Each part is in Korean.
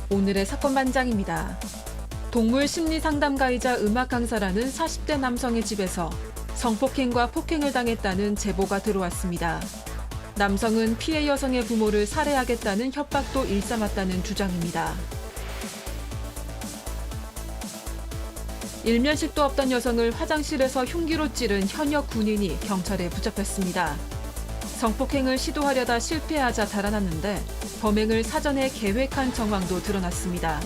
오늘의 사건 반장입니다. 동물 심리 상담가이자 음악 강사라는 40대 남성의 집에서 성폭행과 폭행을 당했다는 제보가 들어왔습니다. 남성은 피해 여성의 부모를 살해하겠다는 협박도 일삼았다는 주장입니다. 일면식도 없던 여성을 화장실에서 흉기로 찌른 현역 군인이 경찰에 붙잡혔습니다. 성폭행을 시도하려다 실패하자 달아났는데 범행을 사전에 계획한 정황도 드러났습니다.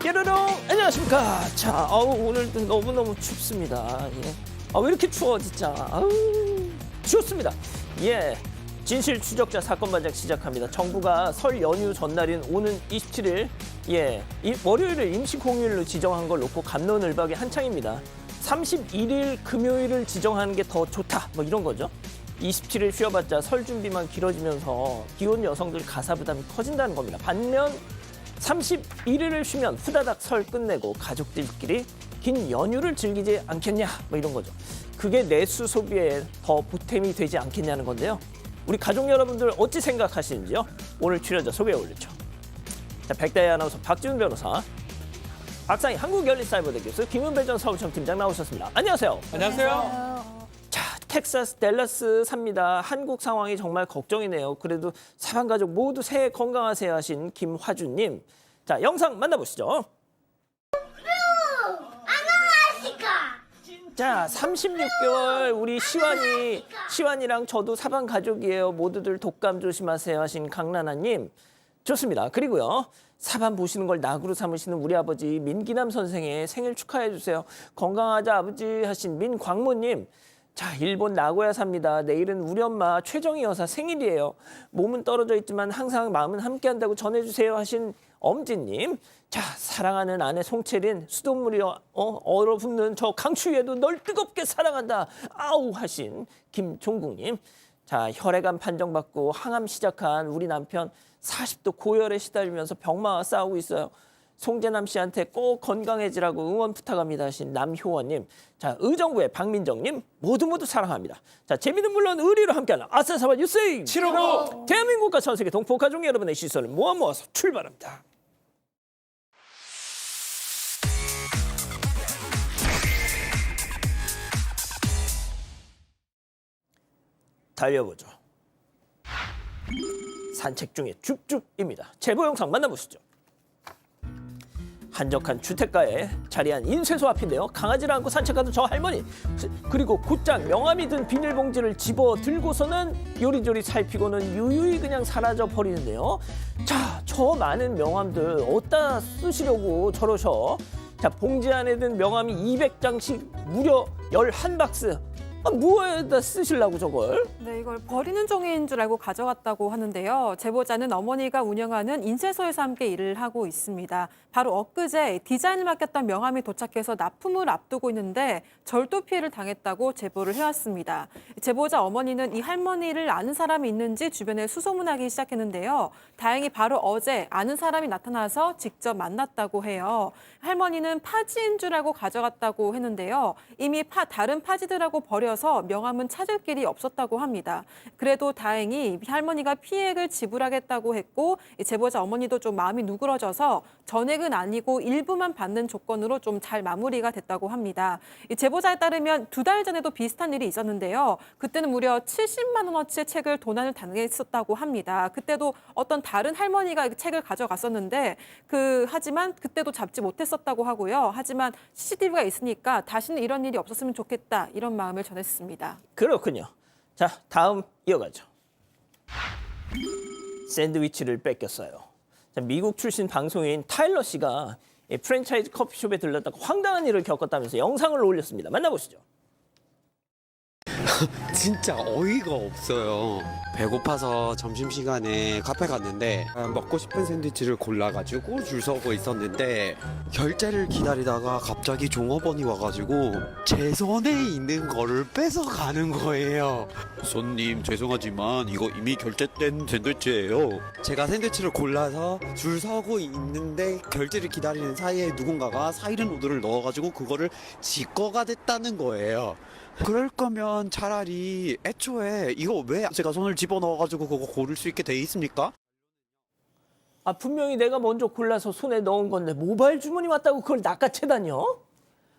뾰로롱 안녕하십니까. 자, 오늘도 너무너무 춥습니다. 예. 왜 이렇게 추워 진짜. 춥습니다. 예. 진실 추적자 사건 반장 시작합니다. 정부가 설 연휴 전날인 오는 27일, 이 월요일을 임시 공휴일로 지정한 걸 놓고 갑론을박이 한창입니다. 31일 금요일을 지정하는 게 더 좋다, 뭐 이런 거죠. 27일 쉬어봤자 설 준비만 길어지면서 기혼 여성들 가사 부담이 커진다는 겁니다. 반면 31일을 쉬면 후다닥 설 끝내고 가족들끼리 긴 연휴를 즐기지 않겠냐, 뭐 이런 거죠. 그게 내수 소비에 더 보탬이 되지 않겠냐는 건데요. 우리 가족 여러분들 어찌 생각하시는지요? 오늘 출연자 소개해 올리죠. 자, 백다희 아나운서, 박지훈 변호사, 박상희 한국열린사이버대 교수, 김은배 전 서울청 팀장 나오셨습니다. 안녕하세요. 안녕하세요. 자, 텍사스 댈러스 삽니다. 한국 상황이 정말 걱정이네요. 그래도 사방 가족 모두 새해 건강하세요 하신 김화준님. 자, 영상 만나보시죠. 자, 36개월 우리 시완이랑 저도 사방 가족이에요. 모두들 독감 조심하세요 하신 강나나님. 좋습니다. 그리고요, 사반 보시는 걸 낙으로 삼으시는 우리 아버지 민기남 선생의 생일 축하해 주세요. 건강하자 아버지 하신 민광모님. 자, 일본 나고야 삽니다. 내일은 우리 엄마 최정희 여사 생일이에요. 몸은 떨어져 있지만 항상 마음은 함께한다고 전해주세요 하신 엄지님. 자, 사랑하는 아내 송채린, 수돗물이 얼어붙는 저 강추위에도 널 뜨겁게 사랑한다 아우 하신 김종국님. 자, 혈액암 판정받고 항암 시작한 우리 남편 40도 고열에 시달리면서 병마와 싸우고 있어요. 송재남 씨한테 꼭 건강해지라고 응원 부탁합니다 하신 남효원님. 자, 의정부의 박민정님, 모두 사랑합니다. 자, 재미는 물론 의리로 함께하는 아싸사바 뉴스 759. 대한민국과 전 세계 동포 가족 여러분의 시선을 모아서 출발합니다. 달려보죠. 산책 중에 줍줍입니다. 제보 영상 만나보시죠. 한적한 주택가에 자리한 인쇄소 앞인데요. 강아지를 안고 산책하던 저 할머니, 그리고 곧장 명함이 든 비닐봉지를 집어 들고서는 요리조리 살피고는 유유히 그냥 사라져 버리는데요. 자, 저 많은 명함들 어디다 쓰시려고 저러셔? 자, 봉지 안에 든 명함이 200장씩 무려 11박스. 무엇에다 쓰시려고 저걸? 네, 이걸 버리는 종이인 줄 알고 가져갔다고 하는데요. 제보자는 어머니가 운영하는 인쇄소에서 함께 일을 하고 있습니다. 바로 엊그제 디자인을 맡겼던 명함이 도착해서 납품을 앞두고 있는데 절도 피해를 당했다고 제보를 해왔습니다. 제보자 어머니는 이 할머니를 아는 사람이 있는지 주변에 수소문하기 시작했는데요. 다행히 바로 어제 아는 사람이 나타나서 직접 만났다고 해요. 할머니는 파지인 줄 알고 가져갔다고 했는데요. 이미 다른 파지들하고 버려서 명함은 찾을 길이 없었다고 합니다. 그래도 다행히 할머니가 피해액을 지불하겠다고 했고, 제보자 어머니도 좀 마음이 누그러져서 전액은 아니고 일부만 받는 조건으로 좀 잘 마무리가 됐다고 합니다. 이 제보자에 따르면 2달 전에도 비슷한 일이 있었는데요. 그때는 무려 70만 원어치의 책을 도난을 당했었다고 합니다. 그때도 어떤 다른 할머니가 책을 가져갔었는데 하지만 그때도 잡지 못했었다고 하고요. 하지만 CCTV가 있으니까 다시는 이런 일이 없었으면 좋겠다, 이런 마음을 전했습니다. 그렇군요. 자, 다음 이어가죠. 샌드위치를 뺏겼어요. 자, 미국 출신 방송인 타일러 씨가 프랜차이즈 커피숍에 들렀다가 황당한 일을 겪었다면서 영상을 올렸습니다. 만나보시죠. 진짜 어이가 없어요. 배고파서 점심시간에 카페 갔는데 먹고 싶은 샌드위치를 골라가지고 줄 서고 있었는데 결제를 기다리다가 갑자기 종업원이 와가지고 제 손에 있는 거를 뺏어가는 거예요. 손님, 죄송하지만 이거 이미 결제된 샌드위치예요. 제가 샌드위치를 골라서 줄 서고 있는데 결제를 기다리는 사이에 누군가가 사이렌 오더를 넣어가지고 그거를 지 거가 됐다는 거예요. 그럴 거면 차라리 애초에 이거 왜 제가 손을 집어넣어가지고 그거 고를 수 있게 돼 있습니까? 아, 분명히 내가 먼저 골라서 손에 넣은 건데 모바일 주문이 왔다고 그걸 낚아채다뇨?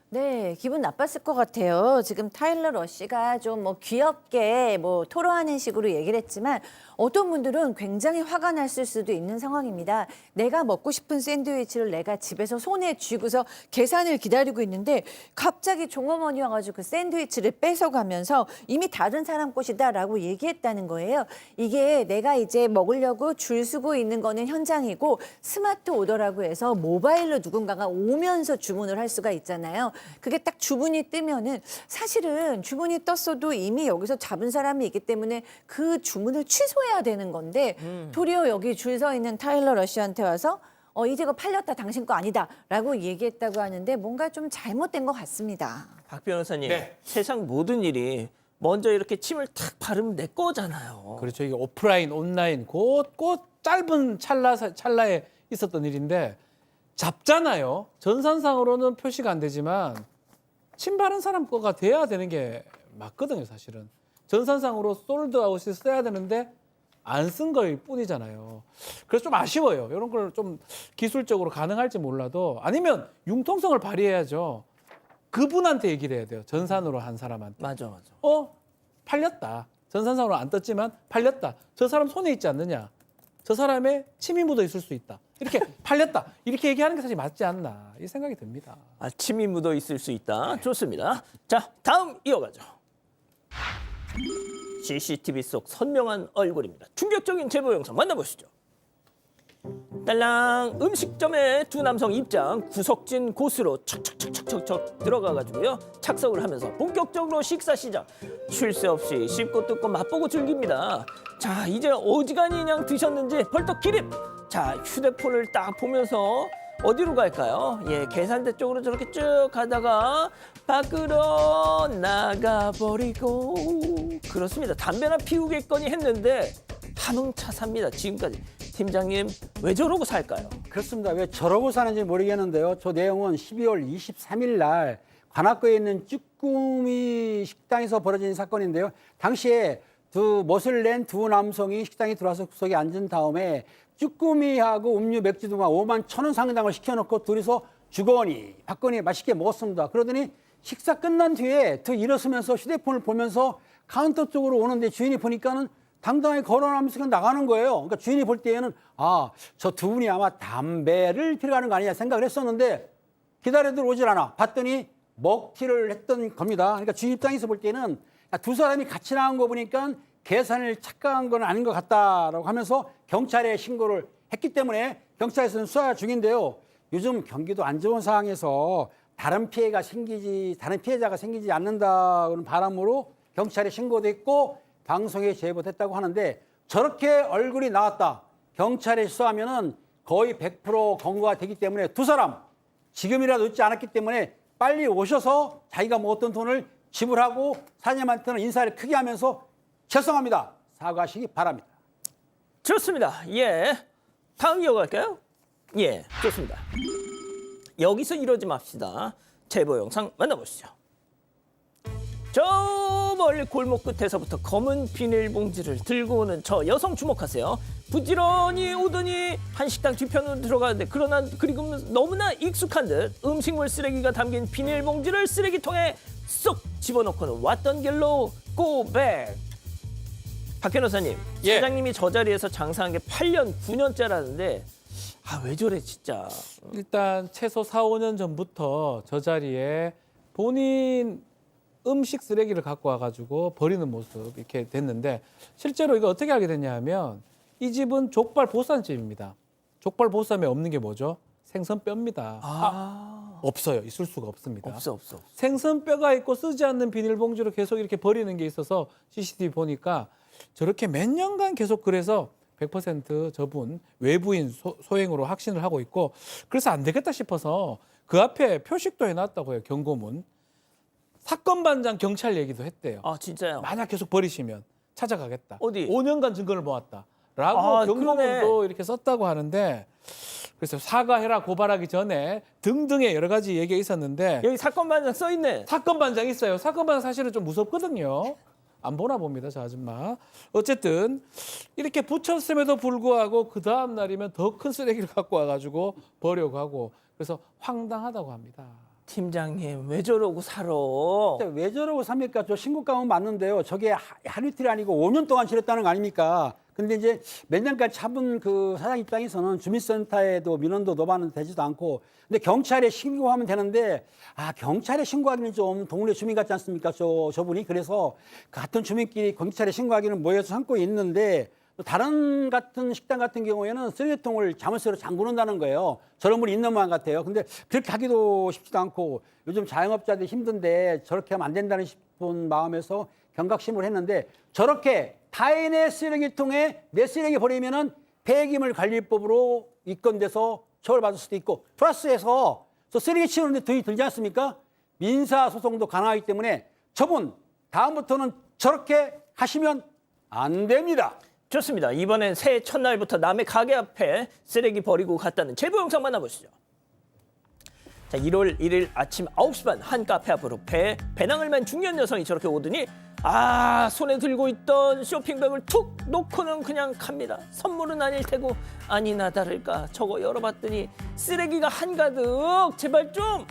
네, 기분 나빴을 것 같아요. 지금 타일러 러시가 좀 뭐 귀엽게 뭐 토로하는 식으로 얘기를 했지만 어떤 분들은 굉장히 화가 났을 수도 있는 상황입니다. 내가 먹고 싶은 샌드위치를 내가 집에서 손에 쥐고서 계산을 기다리고 있는데 갑자기 종업원이 와가지고 그 샌드위치를 뺏어가면서 이미 다른 사람 것이다라고 얘기했다는 거예요. 이게 내가 이제 먹으려고 줄 서고 있는 거는 현장이고 스마트 오더라고 해서 모바일로 누군가가 오면서 주문을 할 수가 있잖아요. 그게 딱 주문이 뜨면은 사실은 주문이 떴어도 이미 여기서 잡은 사람이 있기 때문에 그 주문을 취소해야 되는 건데 도리어 여기 줄 서 있는 타일러 러시한테 와서 이제 그거 팔렸다 당신 거 아니다라고 얘기했다고 하는데 뭔가 좀 잘못된 것 같습니다. 박 변호사님, 네. 세상 모든 일이 먼저 이렇게 침을 탁 바르면 내 거잖아요. 그렇죠. 이게 오프라인, 온라인, 그 짧은 찰나에 있었던 일인데 잡잖아요. 전산상으로는 표시가 안 되지만 침 바른 사람 거가 돼야 되는 게 맞거든요, 사실은. 전산상으로 솔드아웃이 써야 되는데 안 쓴 걸 뿐이잖아요. 그래서 좀 아쉬워요. 이런 걸 좀 기술적으로 가능할지 몰라도 아니면 융통성을 발휘해야죠. 그분한테 얘기를 해야 돼요. 전산으로 한 사람한테. 맞아. 팔렸다. 전산상으로 안 떴지만 팔렸다. 저 사람 손에 있지 않느냐. 저 사람의 침이 묻어 있을 수 있다. 이렇게 팔렸다. 이렇게 얘기하는 게 사실 맞지 않나. 이 생각이 듭니다. 아, 침이 묻어 있을 수 있다. 좋습니다. 자, 다음 이어가죠. CCTV 속 선명한 얼굴입니다. 충격적인 제보 영상 만나보시죠. 딸랑 음식점에 두 남성 입장 구석진 곳으로 척척척척척 들어가가지고요 착석을 하면서 본격적으로 식사 시작. 쉴 새 없이 씹고 뜯고 맛보고 즐깁니다. 자, 이제 어지간히 그냥 드셨는지 벌떡 기립. 자, 휴대폰을 딱 보면서 어디로 갈까요? 예, 계산대 쪽으로 저렇게 쭉 가다가 밖으로 나가버리고 그렇습니다. 담배나 피우겠거니 했는데 한웅차사입니다. 지금까지. 팀장님, 왜 저러고 살까요? 그렇습니다. 왜 저러고 사는지 모르겠는데요. 저 내용은 12월 23일 날 관악구에 있는 쭈꾸미 식당에서 벌어진 사건인데요. 당시에 멋을 낸 두 남성이 식당에 들어와서 구석에 앉은 다음에 쭈꾸미하고 음료 맥주 등만 51,000원 상당을 시켜놓고 둘이서 주거니 받거니 맛있게 먹었습니다. 그러더니 식사 끝난 뒤에 더 일어서면서 휴대폰을 보면서 카운터 쪽으로 오는데 주인이 보니까는 당당하게 걸어가면서 나가는 거예요. 그러니까 주인이 볼 때에는 저 두 분이 아마 담배를 피러 가는 거 아니냐 생각을 했었는데 기다려도 오질 않아. 봤더니 먹튀를 했던 겁니다. 그러니까 주인 입장에서 볼 때는 두 사람이 같이 나온 거 보니까 계산을 착각한 건 아닌 것 같다라고 하면서 경찰에 신고를 했기 때문에 경찰에서는 수사 중인데요. 요즘 경기도 안 좋은 상황에서 다른 피해자가 생기지 않는다는 바람으로 경찰에 신고도 했고 방송에 제보됐다고 하는데 저렇게 얼굴이 나왔다. 경찰에 수사하면은 거의 100% 검거가 되기 때문에 두 사람 지금이라도 늦지 않았기 때문에 빨리 오셔서 자기가 먹었던 돈을 지불하고 사장님한테는 인사를 크게 하면서 죄송합니다. 사과하시기 바랍니다. 좋습니다. 예. 다음 이어갈까요? 예, 좋습니다. 여기서 이러지 맙시다. 제보 영상 만나보시죠. 저 멀리 골목 끝에서부터 검은 비닐봉지를 들고 오는 저 여성 주목하세요. 부지런히 오더니 한식당 뒤편으로 들어가는데 그리고 너무나 익숙한 듯 음식물 쓰레기가 담긴 비닐봉지를 쓰레기통에 쏙 집어넣고는 왔던 길로 고백. 박 변호사님, 예. 사장님이 저 자리에서 장사한 게 8년, 9년째라는데 왜 저래 진짜. 일단 최소 4, 5년 전부터 저 자리에 본인 음식 쓰레기를 갖고 와가지고 버리는 모습 이렇게 됐는데 실제로 이거 어떻게 알게 됐냐 하면 이 집은 족발 보쌈집입니다. 족발 보쌈에 없는 게 뭐죠? 생선뼈입니다. 없어요. 있을 수가 없습니다. 없어. 생선뼈가 있고 쓰지 않는 비닐봉지로 계속 이렇게 버리는 게 있어서 CCTV 보니까 저렇게 몇 년간 계속 그래서 100% 저분 외부인 소행으로 확신을 하고 있고 그래서 안 되겠다 싶어서 그 앞에 표식도 해놨다고요. 경고문. 사건 반장 경찰 얘기도 했대요. 진짜요? 만약 계속 버리시면 찾아가겠다. 어디? 5년간 증거를 모았다라고 경고문도 그러네. 이렇게 썼다고 하는데 그래서 사과해라 고발하기 전에 등등의 여러 가지 얘기가 있었는데 여기 사건 반장 써 있네. 사건 반장 있어요. 사건 반장 사실은 좀 무섭거든요. 안 보나 봅니다, 저 아줌마. 어쨌든 이렇게 붙였음에도 불구하고 그 다음 날이면 더 큰 쓰레기를 갖고 와가지고 버려가고 그래서 황당하다고 합니다. 팀장님 왜 저러고 살아? 왜 저러고 삽니까? 저 신고감은 맞는데요. 저게 하루 이틀이 아니고 5년 동안 지냈다는 거 아닙니까? 근데 이제 몇 년간 잡은 그 사장 입장에서는 주민센터에도 민원도 넣어봤는데 되지도 않고, 근데 경찰에 신고하면 되는데, 경찰에 신고하기는 좀 동네 주민 같지 않습니까? 저분이. 그래서 같은 주민끼리 경찰에 신고하기는 모여서 참고 있는데, 또 다른 같은 식당 같은 경우에는 쓰레기통을 자물쇠로 잠그는다는 거예요. 저런 분이 있는 만 같아요. 근데 그렇게 하기도 쉽지도 않고 요즘 자영업자들이 힘든데 저렇게 하면 안 된다는 싶은 마음에서 경각심을 했는데, 저렇게 타인의 쓰레기통에 내 쓰레기 버리면은 폐기물 관리법으로 입건돼서 처벌받을 수도 있고, 플러스해서 저 쓰레기 치우는데 돈이 들지 않습니까? 민사 소송도 가능하기 때문에 저분 다음부터는 저렇게 하시면 안 됩니다. 좋습니다. 이번엔 새해 첫날부터 남의 가게 앞에 쓰레기 버리고 갔다는 제보 영상 만나보시죠. 자, 1월 1일 아침 9시 반 한 카페 앞으로 배낭을 맨 중년 여성이 저렇게 오더니 손에 들고 있던 쇼핑백을 툭 놓고는 그냥 갑니다. 선물은 아닐 테고 아니나 다를까 저거 열어봤더니 쓰레기가 한가득. 제발 좀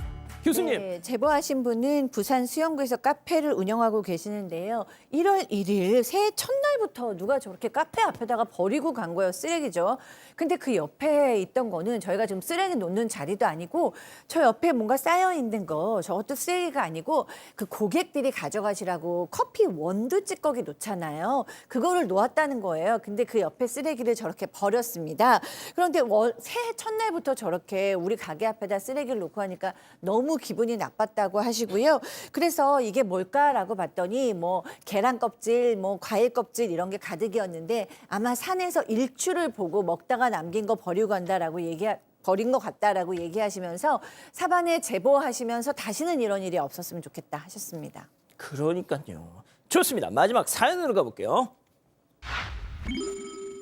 교수님. 네, 제보하신 분은 부산 수영구에서 카페를 운영하고 계시는데요. 1월 1일 새해 첫날부터 누가 저렇게 카페 앞에다가 버리고 간 거예요. 쓰레기죠. 근데 그 옆에 있던 거는 저희가 지금 쓰레기 놓는 자리도 아니고 저 옆에 뭔가 쌓여 있는 거 저것도 쓰레기가 아니고 그 고객들이 가져가시라고 커피 원두 찌꺼기 놓잖아요. 그거를 놓았다는 거예요. 근데 그 옆에 쓰레기를 저렇게 버렸습니다. 그런데 새해 첫날부터 저렇게 우리 가게 앞에다 쓰레기를 놓고 하니까 너무 기분이 나빴다고 하시고요. 그래서 이게 뭘까라고 봤더니 뭐 계란 껍질, 뭐 과일 껍질 이런 게 가득이었는데 아마 산에서 일출을 보고 먹다가 남긴 거 버리고 간다라고 버린 것 같다라고 얘기하시면서 사반에 제보하시면서 다시는 이런 일이 없었으면 좋겠다 하셨습니다. 그러니까요. 좋습니다. 마지막 사연으로 가볼게요.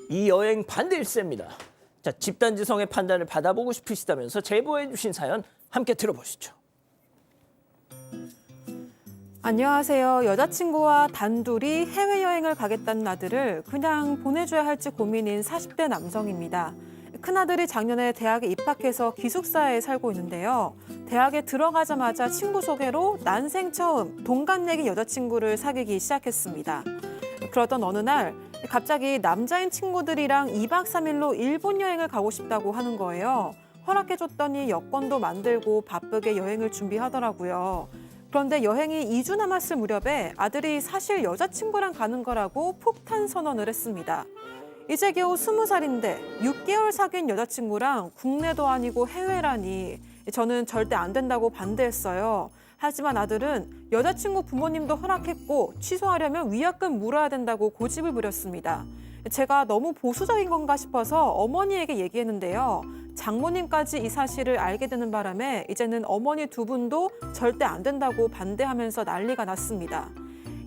이 여행 반대일세입니다. 자, 집단지성의 판단을 받아보고 싶으시다면서 제보해 주신 사연 함께 들어보시죠. 안녕하세요. 여자친구와 단둘이 해외여행을 가겠다는 아들을 그냥 보내줘야 할지 고민인 40대 남성입니다. 큰아들이 작년에 대학에 입학해서 기숙사에 살고 있는데요. 대학에 들어가자마자 친구 소개로 난생 처음 동갑내기 여자친구를 사귀기 시작했습니다. 그러던 어느 날 갑자기 남자인 친구들이랑 2박 3일로 일본 여행을 가고 싶다고 하는 거예요. 허락해줬더니 여권도 만들고 바쁘게 여행을 준비하더라고요. 그런데 여행이 2주 남았을 무렵에 아들이 사실 여자친구랑 가는 거라고 폭탄 선언을 했습니다. 이제 겨우 20살인데 6개월 사귄 여자친구랑 국내도 아니고 해외라니 저는 절대 안 된다고 반대했어요. 하지만 아들은 여자친구 부모님도 허락했고 취소하려면 위약금 물어야 된다고 고집을 부렸습니다. 제가 너무 보수적인 건가 싶어서 어머니에게 얘기했는데요. 장모님까지 이 사실을 알게 되는 바람에 이제는 어머니 두 분도 절대 안 된다고 반대하면서 난리가 났습니다.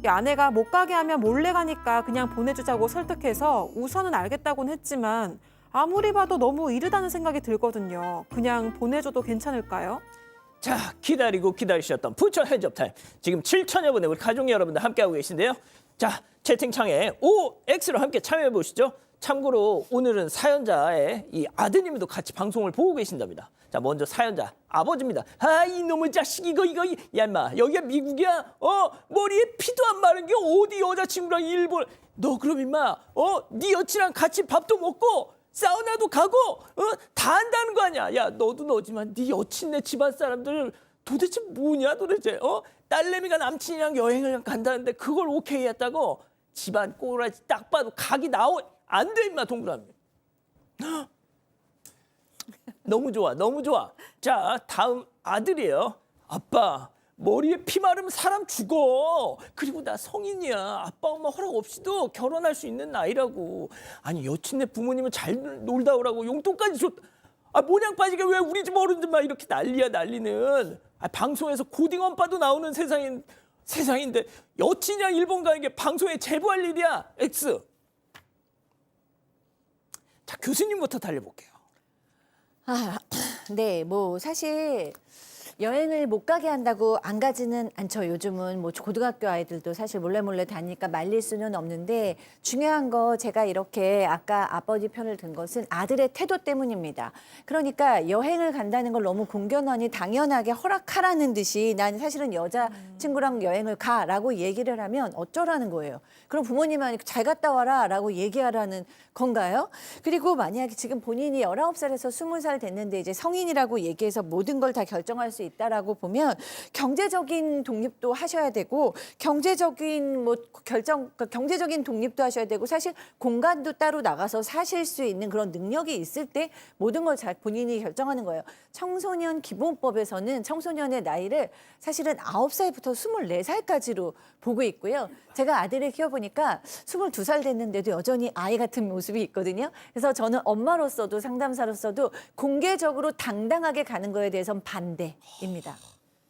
이 아내가 못 가게 하면 몰래 가니까 그냥 보내주자고 설득해서 우선은 알겠다고는 했지만 아무리 봐도 너무 이르다는 생각이 들거든요. 그냥 보내줘도 괜찮을까요? 자, 기다리고 기다리셨던 부처 핸즈업 타임. 지금 7천여 분의 우리 가족 여러분들 함께하고 계신데요. 자, 채팅창에 OX로 함께 참여해 보시죠. 참고로 오늘은 사연자의 이 아드님도 같이 방송을 보고 계신답니다. 자, 먼저 사연자 아버지입니다. 이놈의 자식 이거 야 인마 여기가 미국이야? 머리에 피도 안 마른 게 어디 여자친구랑 일본. 너 그럼 인마 네 여친이랑 같이 밥도 먹고 사우나도 가고 다 한다는 거 아니야. 야, 너도 너지만 네 여친네 집안 사람들 도대체 뭐냐 도대체. 딸내미가 남친이랑 여행을 간다는데 그걸 오케이 했다고? 집안 꼬라지 딱 봐도 각이 안 돼 임마 동그라미. 너무 좋아 너무 좋아. 자, 다음 아들이에요. 아빠 머리에 피 마르면 사람 죽어. 그리고 나 성인이야. 아빠 엄마 허락 없이도 결혼할 수 있는 나이라고. 아니 여친네 부모님은 잘 놀다 오라고 용돈까지 줬. 모냥 빠지게 왜 우리 집 어른들만 이렇게 난리야 난리는. 방송에서 고딩 엄빠도 나오는 세상인데 여친이랑 일본 가는 게 방송에 제보할 일이야. X. 자, 교수님부터 달려볼게요. 네, 뭐 사실 여행을 못 가게 한다고 안 가지는 않죠. 요즘은 뭐 고등학교 아이들도 사실 몰래 다니니까 말릴 수는 없는데 중요한 거 제가 이렇게 아까 아버지 편을 든 것은 아들의 태도 때문입니다. 그러니까 여행을 간다는 걸 너무 공견하니 당연하게 허락하라는 듯이 난 사실은 여자친구랑 여행을 가라고 얘기를 하면 어쩌라는 거예요. 그럼 부모님은 잘 갔다 와라라고 얘기하라는 건가요? 그리고 만약에 지금 본인이 19살에서 20살 됐는데 이제 성인이라고 얘기해서 모든 걸 다 결정할 수 있다라고 보면 경제적인 독립도 하셔야 되고 경제적인 경제적인 독립도 하셔야 되고 사실 공간도 따로 나가서 사실 수 있는 그런 능력이 있을 때 모든 걸 잘 본인이 결정하는 거예요. 청소년 기본법에서는 청소년의 나이를 사실은 9살부터 24살까지로 보고 있고요. 제가 아들을 키워보니까 22살 됐는데도 여전히 아이 같은 모습이 있거든요. 그래서 저는 엄마로서도 상담사로서도 공개적으로 당당하게 가는 거에 대해서는 반대입니다.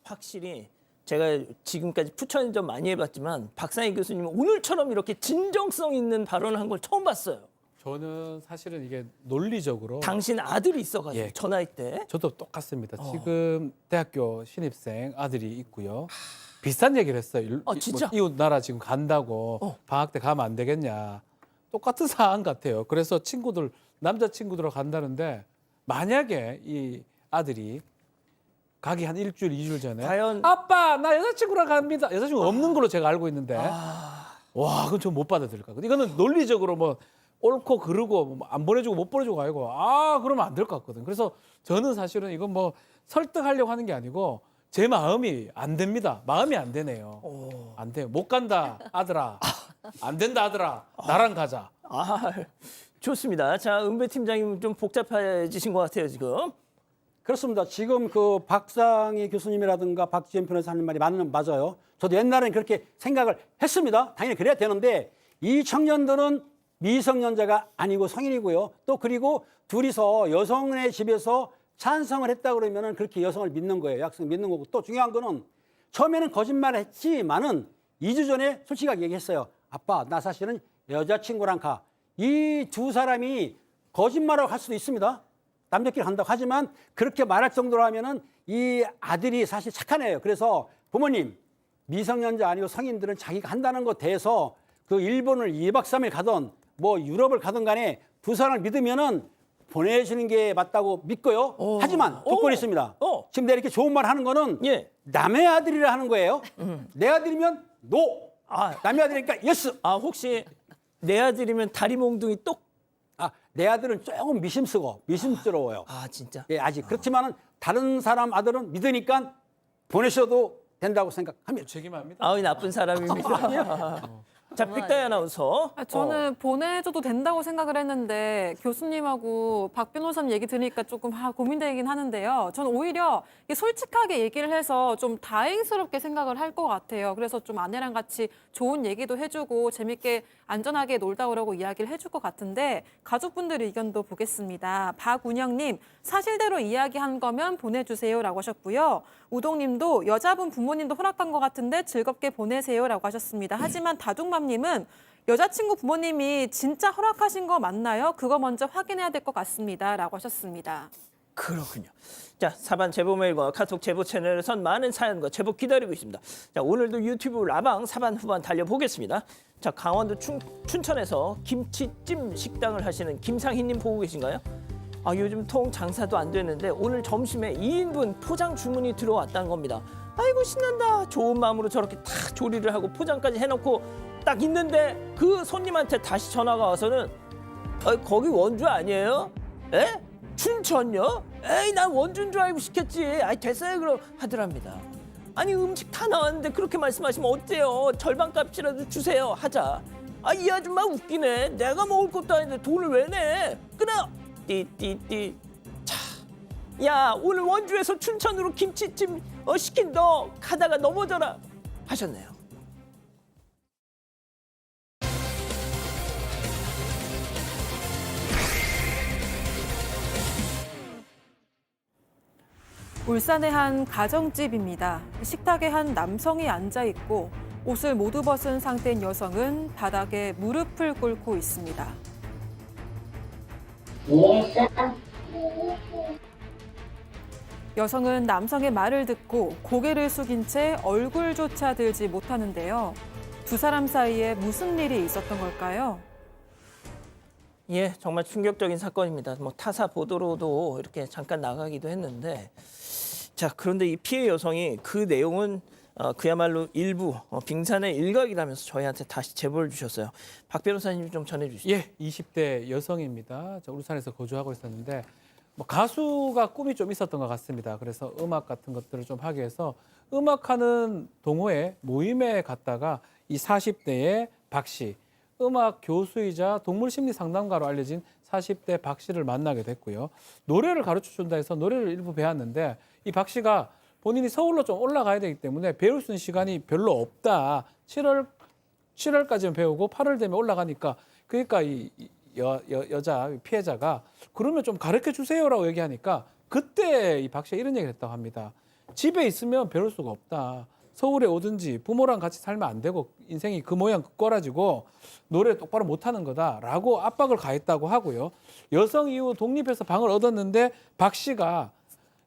확실히 제가 지금까지 푸천전 많이 해봤지만 박상희 교수님은 오늘처럼 이렇게 진정성 있는 발언을 한 걸 처음 봤어요. 저는 사실은 이게 논리적으로 당신 아들이 있어가지고 예. 저 나이 때. 저도 똑같습니다. 지금 대학교 신입생 아들이 있고요. 비슷한 얘기를 했어요. 진짜? 이웃 나라 지금 간다고 방학 때 가면 안 되겠냐. 똑같은 상황 같아요. 그래서 친구들 남자 친구들하고 간다는데 만약에 이 아들이 가기 한 일주일, 2주일 전에 과연- 아빠 나 여자친구랑 갑니다. 여자친구 없는 걸로 제가 알고 있는데 와 그건 좀 못 받아들일 것 같거든요. 이거는 논리적으로 뭐 옳고 그르고 뭐 안 보내주고 못 보내주고 아니고 그러면 안 될 것 같거든요. 그래서 저는 사실은 이건 뭐 설득하려고 하는 게 아니고 제 마음이 안 됩니다. 마음이 안 되네요. 안 돼요. 못 간다 아들아. 안 된다 아들아. 나랑 가자. 좋습니다. 자, 은배 팀장님 좀 복잡해지신 것 같아요, 지금. 그렇습니다. 지금 그 박상희 교수님이라든가 박지현 변호사 하는 말이 맞아요. 저도 옛날에는 그렇게 생각을 했습니다. 당연히 그래야 되는데 이 청년들은 미성년자가 아니고 성인이고요. 또 그리고 둘이서 여성의 집에서 찬성을 했다 그러면은 그렇게 여성을 믿는 거예요. 약속 믿는 거고 또 중요한 거는 처음에는 거짓말을 했지만은 2주 전에 솔직하게 얘기했어요. 아빠, 나 사실은 여자친구랑 가. 이 두 사람이 거짓말을 할 수도 있습니다. 남자끼리 간다고 하지만 그렇게 말할 정도로 하면은 이 아들이 사실 착한 애예요. 그래서 부모님, 미성년자 아니고 성인들은 자기가 한다는 것 대해서 그 일본을 2박 3일 가던 뭐 유럽을 가던 간에 두 사람을 믿으면은 보내주는 게 맞다고 믿고요. 하지만 조건이 있습니다. 지금 내가 이렇게 좋은 말 하는 거는 예. 남의 아들이라 하는 거예요. 내 아들이면 노. 남의 아들이니까 예스. 혹시 내 아들이면 다리 몽둥이 똑? 내 아들은 조금 미심스러워요. 진짜? 예, 아직. 그렇지만은 다른 사람 아들은 믿으니까 보내셔도 된다고 생각합니다. 책임합니다. 이 나쁜 사람입니다. 자, 백다희 아나운서. 저는 보내줘도 된다고 생각을 했는데 교수님하고 박 변호사님 얘기 들으니까 조금 고민되긴 하는데요. 저는 오히려 솔직하게 얘기를 해서 좀 다행스럽게 생각을 할 것 같아요. 그래서 좀 아내랑 같이 좋은 얘기도 해주고 재밌게 안전하게 놀다 오라고 이야기를 해줄 것 같은데 가족분들 의견도 보겠습니다. 박운영님, 사실대로 이야기한 거면 보내주세요라고 하셨고요. 우동님도 여자분 부모님도 허락한 것 같은데 즐겁게 보내세요라고 하셨습니다. 하지만 다둥맘님은 여자친구 부모님이 진짜 허락하신 거 맞나요? 그거 먼저 확인해야 될 것 같습니다라고 하셨습니다. 그렇군요. 자, 사반 제보 메일과 카톡 제보 채널에선 많은 사연과 제보 기다리고 있습니다. 자, 오늘도 유튜브 라방 사반 후반 달려보겠습니다. 자, 강원도 춘천에서 김치찜 식당을 하시는 김상희님 보고 계신가요? 요즘 통 장사도 안 되는데 오늘 점심에 2인분 포장 주문이 들어왔다는 겁니다. 아이고 신난다. 좋은 마음으로 저렇게 딱 조리를 하고 포장까지 해놓고 딱 있는데 그 손님한테 다시 전화가 와서는 거기 원주 아니에요? 에? 춘천요? 에이 난 원주인 줄 알고 시켰지. 됐어요 그럼 하더랍니다. 아니 음식 다 나왔는데 그렇게 말씀하시면 어때요? 절반값이라도 주세요 하자. 이 아줌마 웃기네. 내가 먹을 것도 아닌데 돈을 왜 내? 끊어. 띠띠띠. 자, 야 오늘 원주에서 춘천으로 김치찜 시킨 너 가다가 넘어져라 하셨네요. 울산의 한 가정집입니다. 식탁에 한 남성이 앉아 있고 옷을 모두 벗은 상태인 여성은 바닥에 무릎을 꿇고 있습니다. 여성은 남성의 말을 듣고 고개를 숙인 채 얼굴조차 들지 못하는데요. 두 사람 사이에 무슨 일이 있었던 걸까요? 예, 정말 충격적인 사건입니다. 뭐 타사 보도로도 이렇게 잠깐 나가기도 했는데, 자, 그런데 이 피해 여성이 그 내용은 그야말로 일부 빙산의 일각이라면서 저희한테 다시 제보를 주셨어요. 박 변호사님 좀 전해주시죠. 예, 20대 여성입니다. 저 울산에서 거주하고 있었는데 뭐 가수가 꿈이 좀 있었던 것 같습니다. 그래서 음악 같은 것들을 좀 하기 위해서 음악하는 동호회 모임에 갔다가 이 40대의 박 씨, 음악 교수이자 동물 심리 상담가로 알려진 40대 박 씨를 만나게 됐고요. 노래를 가르쳐 준다 해서 노래를 일부 배웠는데 이 박 씨가 본인이 서울로 좀 올라가야 되기 때문에 배울 수 있는 시간이 별로 없다. 7월까지는 배우고 8월 되면 올라가니까 그러니까 이 여자 피해자가 그러면 좀 가르쳐 주세요라고 얘기하니까 그때 이 박 씨가 이런 얘기를 했다고 합니다. 집에 있으면 배울 수가 없다. 서울에 오든지 부모랑 같이 살면 안 되고 인생이 그 모양 그 꼴아지고 노래 똑바로 못하는 거다라고 압박을 가했다고 하고요. 여성 이후 독립해서 방을 얻었는데 박 씨가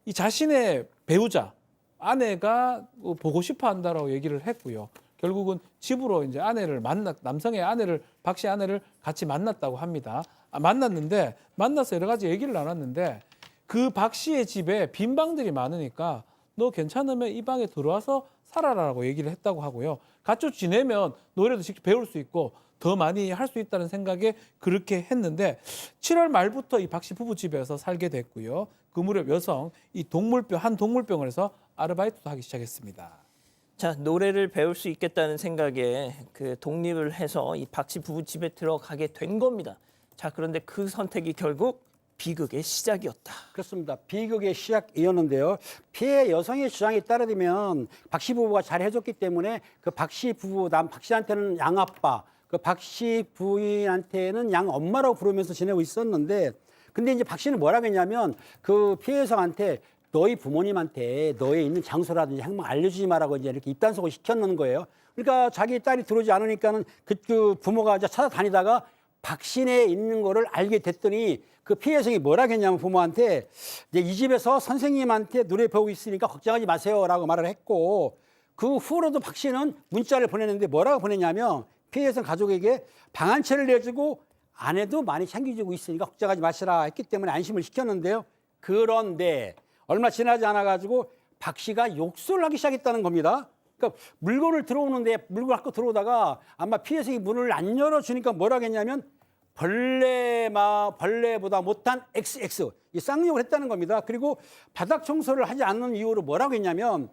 이 자신의 배우자 아내가 보고 싶어 한다라고 얘기를 했고요. 결국은 집으로 이제 남성의 아내를 박 씨 아내를 같이 만났다고 합니다. 만났는데 만나서 여러 가지 얘기를 나눴는데 그 박 씨의 집에 빈 방들이 많으니까 너 괜찮으면 이 방에 들어와서 살아라라고 얘기를 했다고 하고요. 같이 지내면 노래도 직접 배울 수 있고 더 많이 할 수 있다는 생각에 그렇게 했는데 7월 말부터 이 박 씨 부부 집에서 살게 됐고요. 그 무렵 여성 이 한 동물병원에서 아르바이트도 하기 시작했습니다. 자, 노래를 배울 수 있겠다는 생각에 그 독립을 해서 이 박 씨 부부 집에 들어가게 된 겁니다. 자, 그런데 그 선택이 결국 비극의 시작이었다. 그렇습니다. 비극의 시작이었는데요. 피해 여성의 주장에 따르면 박 씨 부부가 잘 해줬기 때문에 그 박 씨 부부, 박 씨한테는 양아빠, 그 박 씨 부인한테는 양엄마라고 부르면서 지내고 있었는데 근데 이제 박 씨는 뭐라고 했냐면 그 피해 여성한테 너희 부모님한테 너의 있는 장소라든지 항상 알려주지 마라고 이제 이렇게 입단속을 시켰는 거예요. 그러니까 자기 딸이 들어오지 않으니까는 그 부모가 이제 찾아다니다가 박신에 있는 거를 알게 됐더니 그 피해 여성이 뭐라고 했냐면 부모한테 이제 이 집에서 선생님한테 노래 배우고 있으니까 걱정하지 마세요라고 말을 했고 그 후로도 박 씨는 문자를 보냈는데 뭐라고 보냈냐면 피해 여성 가족에게 방 한 채를 내주고 아내도 많이 챙겨주고 있으니까 걱정하지 마시라 했기 때문에 안심을 시켰는데요. 그런데 얼마 지나지 않아가지고 박 씨가 욕설을 하기 시작했다는 겁니다. 그러니까 물건을 들어오는데 물건을 갖고 들어오다가 아마 피해 여성이 문을 안 열어주니까 뭐라고 했냐면 벌레보다 못한 XX 이 쌍욕을 했다는 겁니다. 그리고 바닥 청소를 하지 않는 이유로 뭐라고 했냐면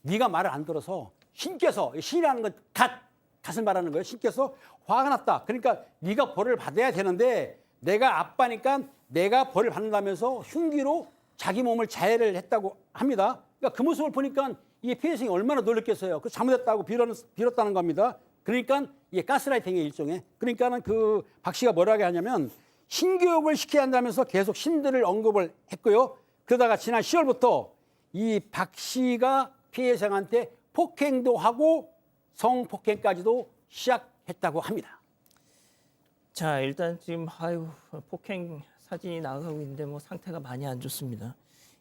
네가 말을 안 들어서 신께서 신이라는 건 갓을 말하는 거예요. 신께서 화가 났다. 그러니까 네가 벌을 받아야 되는데 내가 아빠니까 내가 벌을 받는다면서 흉기로 자기 몸을 자해를 했다고 합니다. 그러니까 그 모습을 보니까 이 피해 여성이 얼마나 놀랐겠어요. 그 잘못했다고 빌었다는 겁니다. 그러니까 이게 가스라이팅의 일종의. 그러니까는 그 박 씨가 뭐라고 하냐면 신교육을 시켜야 한다면서 계속 신들을 언급을 했고요. 그러다가 지난 10월부터 이 박 씨가 피해 여성한테 폭행도 하고 성폭행까지도 시작했다고 합니다. 자, 일단 지금 폭행 사진이 나가고 있는데 뭐 상태가 많이 안 좋습니다.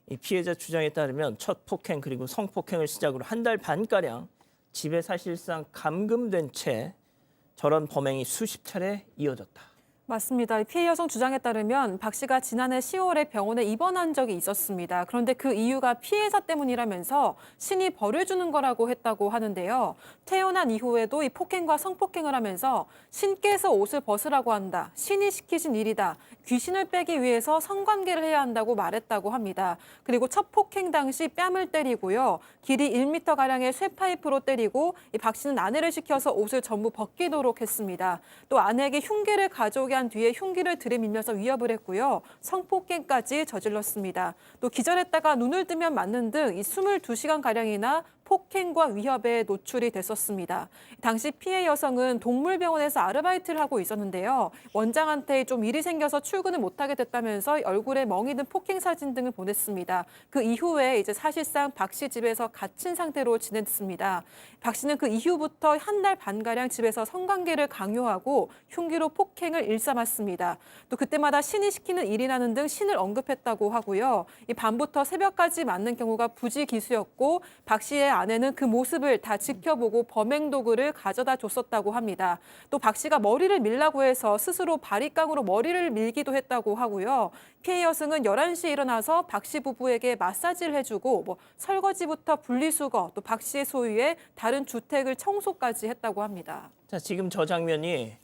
이 피해자 주장에 따르면 첫 폭행 그리고 성폭행을 시작으로 한 달 반가량 집에 사실상 감금된 채 저런 범행이 수십 차례 이어졌다. 맞습니다. 피해 여성 주장에 따르면 박 씨가 지난해 10월에 병원에 입원한 적이 있었습니다. 그런데 그 이유가 피해자 때문이라면서 신이 벌을 주는 거라고 했다고 하는데요. 태어난 이후에도 이 폭행과 성폭행을 하면서 신께서 옷을 벗으라고 한다. 신이 시키신 일이다. 귀신을 빼기 위해서 성관계를 해야 한다고 말했다고 합니다. 그리고 첫 폭행 당시 뺨을 때리고요. 길이 1m가량의 쇠파이프로 때리고 이 박 씨는 아내를 시켜서 옷을 전부 벗기도록 했습니다. 또 아내에게 흉기를 가져오게 한 뒤에 흉기를 들이밀면서 위협을 했고요. 성폭행까지 저질렀습니다. 또 기절했다가 눈을 뜨면 맞는 등 이 22시간가량이나 폭행과 위협에 노출이 됐었습니다. 당시 피해 여성은 동물병원에서 아르바이트를 하고 있었는데요. 원장한테 좀 일이 생겨서 출근을 못하게 됐다면서 얼굴에 멍이 든 폭행 사진 등을 보냈습니다. 그 이후에 이제 사실상 박 씨 집에서 갇힌 상태로 지냈습니다. 박 씨는 그 이후부터 한 달 반가량 집에서 성관계를 강요하고 흉기로 폭행을 일삼았습니다. 또 그때마다 신이 시키는 일이라는 등 신을 언급했다고 하고요. 이 밤부터 새벽까지 맞는 경우가 부지기수였고 박 씨의 아내는 그 모습을 다 지켜보고 범행 도구를 가져다 줬었다고 합니다. 또 박 씨가 머리를 밀라고 해서 스스로 바리깡으로 머리를 밀기도 했다고 하고요. 피해 여성은 11시에 일어나서 박 씨 부부에게 마사지를 해주고 설거지부터 분리수거, 또 박 씨의 소유의 다른 주택을 청소까지 했다고 합니다. 자, 지금 저 장면이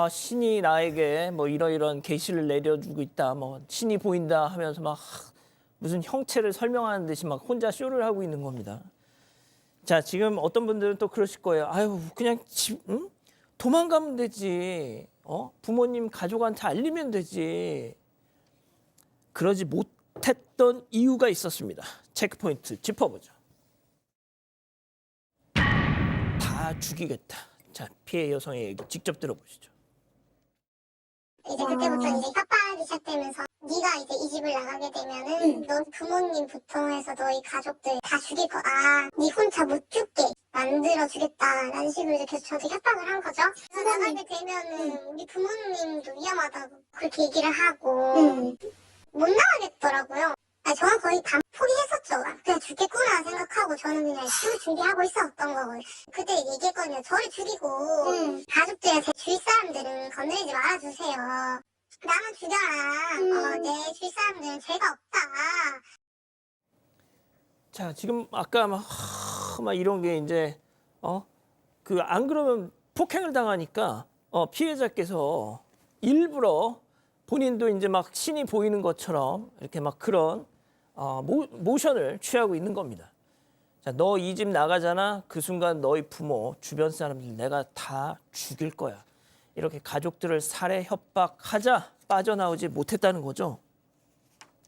신이 나에게 뭐 이러이러한 계시를 내려주고 있다, 뭐 신이 보인다 하면서 막 무슨 형체를 설명하는 듯이 막 혼자 쇼를 하고 있는 겁니다. 자, 지금 어떤 분들은 또 그러실 거예요. 아유, 그냥 도망가면 되지. 부모님, 가족한테 알리면 되지. 그러지 못했던 이유가 있었습니다. 체크포인트 짚어보죠. 다 죽이겠다. 자, 피해 여성의 얘기 직접 들어보시죠. 이제 그때부터 이제 협박이 시작되면서 네가 이제 이 집을 나가게 되면은 너 부모님부터 해서 너희 가족들 다 죽일 거다. 네 혼자 못 죽게 만들어 주겠다라는 식으로 이제 계속 저한테 협박을 한 거죠. 그래서 나가게 되면은 우리 부모님도 위험하다고 그렇게 얘기를 하고 못 나가겠더라고요. 저는 거의 다 포기했었죠. 그냥 죽겠구나 생각하고 저는 그냥 죽을 준비하고 있었던 거고요. 그때 얘기했거든요. 저를 죽이고 가족들한테 주위 사람들은 건드리지 말아주세요. 나만 죽여라. 내 주위 사람들은 죄가 없다. 자, 지금 아까 막 이런 게 이제 그 안 그러면 폭행을 당하니까 피해자께서 일부러 본인도 이제 막 신이 보이는 것처럼 이렇게 막 그런 모션을 취하고 있는 겁니다. 자, 너 이 집 나가잖아. 그 순간 너희 부모, 주변 사람들 내가 다 죽일 거야. 이렇게 가족들을 살해 협박하자 빠져나오지 못했다는 거죠.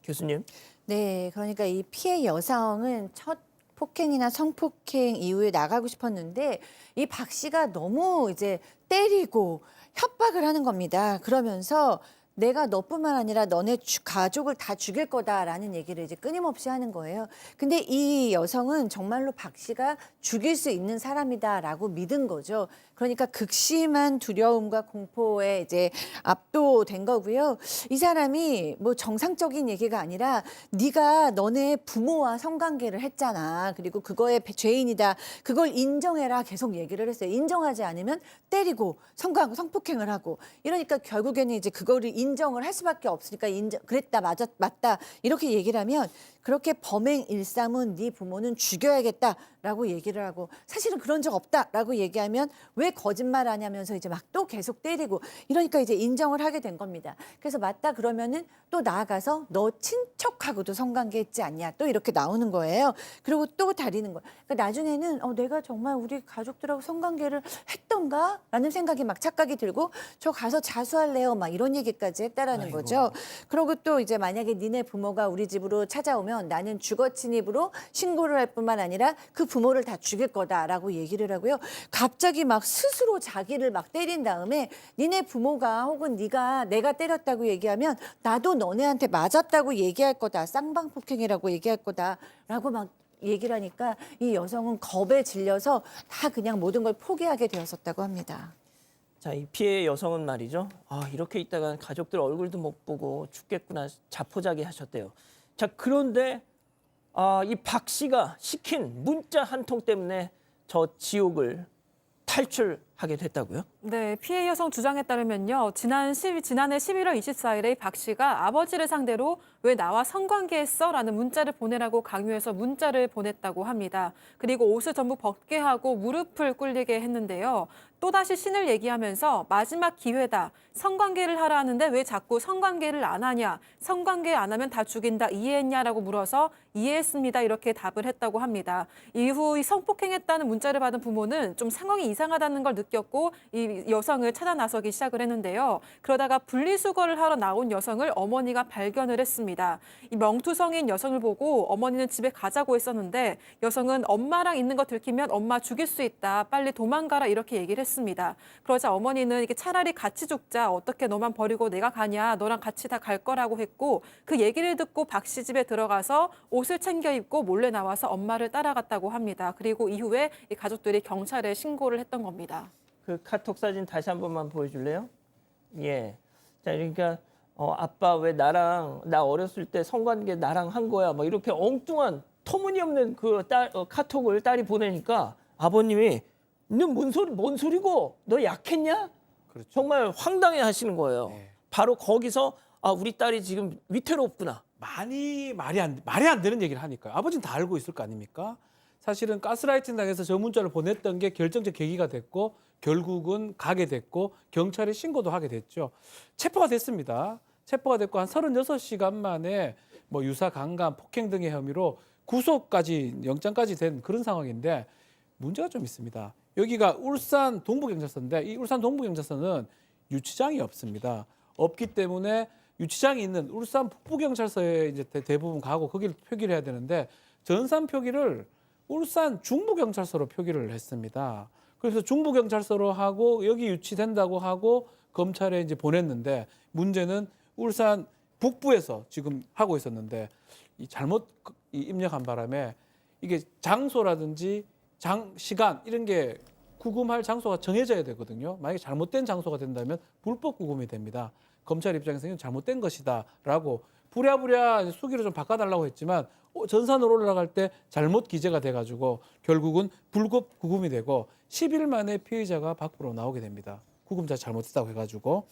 교수님. 네, 그러니까 이 피해 여성은 첫 폭행이나 성폭행 이후에 나가고 싶었는데 이 박 씨가 너무 이제 때리고 협박을 하는 겁니다. 그러면서 내가 너뿐만 아니라 너네 가족을 다 죽일 거다라는 얘기를 이제 끊임없이 하는 거예요. 근데 이 여성은 정말로 박 씨가 죽일 수 있는 사람이다라고 믿은 거죠. 그러니까 극심한 두려움과 공포에 이제 압도된 거고요. 이 사람이 뭐 정상적인 얘기가 아니라 네가 너네 부모와 성관계를 했잖아. 그리고 그거에 죄인이다. 그걸 인정해라. 계속 얘기를 했어요. 인정하지 않으면 때리고 성폭행을 하고 이러니까 결국에는 이제 그거를 인정을 할 수밖에 없으니까 그랬다 맞다 이렇게 얘기를 하면 그렇게 범행 일삼은 네 부모는 죽여야겠다라고 얘기를 하고 사실은 그런 적 없다라고 얘기하면 왜 거짓말하냐면서 이제 막 또 계속 때리고 이러니까 이제 인정을 하게 된 겁니다. 그래서 맞다 그러면은 또 나아가서 너 친척하고도 성관계했지 않냐 또 이렇게 나오는 거예요. 그리고 또 다리는 거예요. 그러니까 나중에는 내가 정말 우리 가족들하고 성관계를 했던가라는 생각이 막 착각이 들고 저 가서 자수할래요 막 이런 얘기까지 했다라는 거죠. 그리고 또 이제 만약에 니네 부모가 우리 집으로 찾아오면 나는 주거 침입으로 신고를 할 뿐만 아니라 그 부모를 다 죽일 거다라고 얘기를 하고요. 갑자기 막 스스로 자기를 막 때린 다음에 니네 부모가 혹은 네가 내가 때렸다고 얘기하면 나도 너네한테 맞았다고 얘기할 거다. 쌍방폭행이라고 얘기할 거다라고 막 얘기를 하니까 이 여성은 겁에 질려서 다 그냥 모든 걸 포기하게 되었었다고 합니다. 자, 이 피해 여성은 말이죠. 이렇게 있다가 가족들 얼굴도 못 보고 죽겠구나 자포자기 하셨대요. 자, 그런데 이 박 씨가 시킨 문자 한 통 때문에 저 지옥을 탈출하게 됐다고요? 네, 피해 여성 주장에 따르면요. 지난해 11월 24일에 박 씨가 아버지를 상대로 왜 나와 성관계했어? 라는 문자를 보내라고 강요해서 문자를 보냈다고 합니다. 그리고 옷을 전부 벗게 하고 무릎을 꿇리게 했는데요. 또다시 신을 얘기하면서 마지막 기회다. 성관계를 하라 하는데 왜 자꾸 성관계를 안 하냐. 성관계 안 하면 다 죽인다. 이해했냐라고 물어서 이해했습니다. 이렇게 답을 했다고 합니다. 이후 이 성폭행했다는 문자를 받은 부모는 좀 상황이 이상하다는 걸 느꼈고 이 여성을 찾아 나서기 시작을 했는데요. 그러다가 분리수거를 하러 나온 여성을 어머니가 발견을 했습니다. 이 명투성인 여성을 보고 어머니는 집에 가자고 했었는데 여성은 엄마랑 있는 거 들키면 엄마 죽일 수 있다. 빨리 도망가라 이렇게 얘기를 했습니다. 그러자 어머니는 이게 차라리 같이 죽자. 어떻게 너만 버리고 내가 가냐. 너랑 같이 다 갈 거라고 했고 그 얘기를 듣고 박 씨 집에 들어가서 옷을 챙겨 입고 몰래 나와서 엄마를 따라갔다고 합니다. 그리고 이후에 이 가족들이 경찰에 신고를 했던 겁니다. 그 카톡 사진 다시 한 번만 보여줄래요? 예. 자, 그러니까 아빠 왜 나 어렸을 때 성관계 나랑 한 거야? 막 이렇게 엉뚱한 터무니없는 그 카톡을 딸이 보내니까 아버님이 너 뭔 소리고? 너 약했냐? 그렇죠. 정말 황당해 하시는 거예요. 네. 바로 거기서 아, 우리 딸이 지금 위태롭구나. 말이 안 되는 얘기를 하니까요. 아버지는 다 알고 있을 거 아닙니까? 사실은 가스라이팅 당해서 저 문자를 보냈던 게 결정적 계기가 됐고 결국은 가게 됐고 경찰에 신고도 하게 됐죠. 체포가 됐습니다. 체포가 됐고 한 36시간 만에 뭐 유사 강간, 폭행 등의 혐의로 구속까지 영장까지 된 그런 상황인데 문제가 좀 있습니다. 여기가 울산 동부경찰서인데 이 울산 동부경찰서는 유치장이 없습니다. 없기 때문에 유치장이 있는 울산 북부경찰서에 이제 대부분 가고 거기를 표기를 해야 되는데 전산 표기를 울산 중부경찰서로 표기를 했습니다. 그래서 중부경찰서로 하고 여기 유치된다고 하고 검찰에 이제 보냈는데 문제는 울산 북부에서 지금 하고 있었는데 이 잘못 입력한 바람에 이게 장소라든지 시간 이런 게 구금할 장소가 정해져야 되거든요. 만약에 잘못된 장소가 된다면 불법 구금이 됩니다. 검찰 입장에서는 잘못된 것이다라고 부랴부랴 수기로 좀 바꿔달라고 했지만 전산으로 올라갈 때 잘못 기재가 돼가지고 결국은 불법 구금이 되고 10일 만에 피의자가 밖으로 나오게 됩니다. 구금자 잘못했다고 해가지고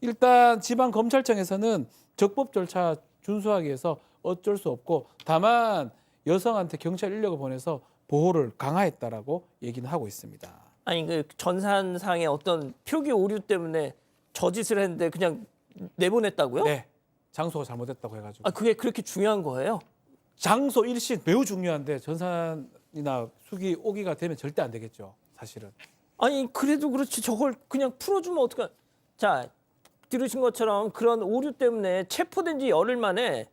일단 지방검찰청에서는 적법 절차 준수하기 위해서 어쩔 수 없고 다만 여성한테 경찰 인력을 보내서 보호를 강화했다라고 얘기는 하고 있습니다. 아니 그 전산상의 어떤 표기 오류 때문에 저짓을 했는데 그냥 내보냈다고요? 네, 장소가 잘못됐다고 해가지고. 아, 그게 그렇게 중요한 거예요? 장소 일시 매우 중요한데 전산이나 수기 오기가 되면 절대 안 되겠죠. 사실은. 아니 그래도 그렇지 저걸 그냥 풀어주면 어떡하? 자 들으신 것처럼 그런 오류 때문에 체포된 지 열흘 만에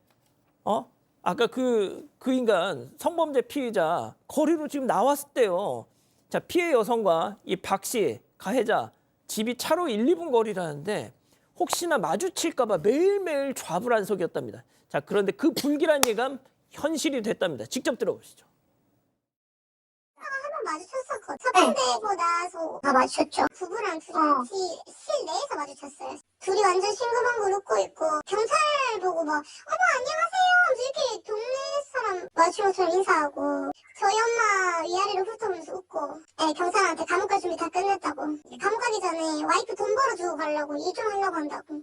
아까 그 인간 성범죄 피의자 거리로 지금 나왔대요. 자 피해 여성과 이 박 씨 가해자 집이 차로 1, 2분 거리라는데 혹시나 마주칠까 봐 매일매일 좌불안석이었답니다. 자 그런데 그 불길한 예감 현실이 됐답니다. 직접 들어보시죠. 한번 마주쳤었거든. 첫 번째고 나서 다 마주쳤죠. 부부랑 둘이 실 내에서 마주쳤어요. 둘이 완전 싱그벙글 웃고 있고 경찰 보고 막 어머 안녕하세요 하면서 이렇게 동네 사람 마주친 것처럼 인사하고 저희 엄마 위아래로 훑어보면서 웃고 네, 경찰한테 감옥 갈 준비 다 끝냈다고. 감옥 가기 전에 와이프 돈 벌어주고 가려고 일 좀 하려고 한다고.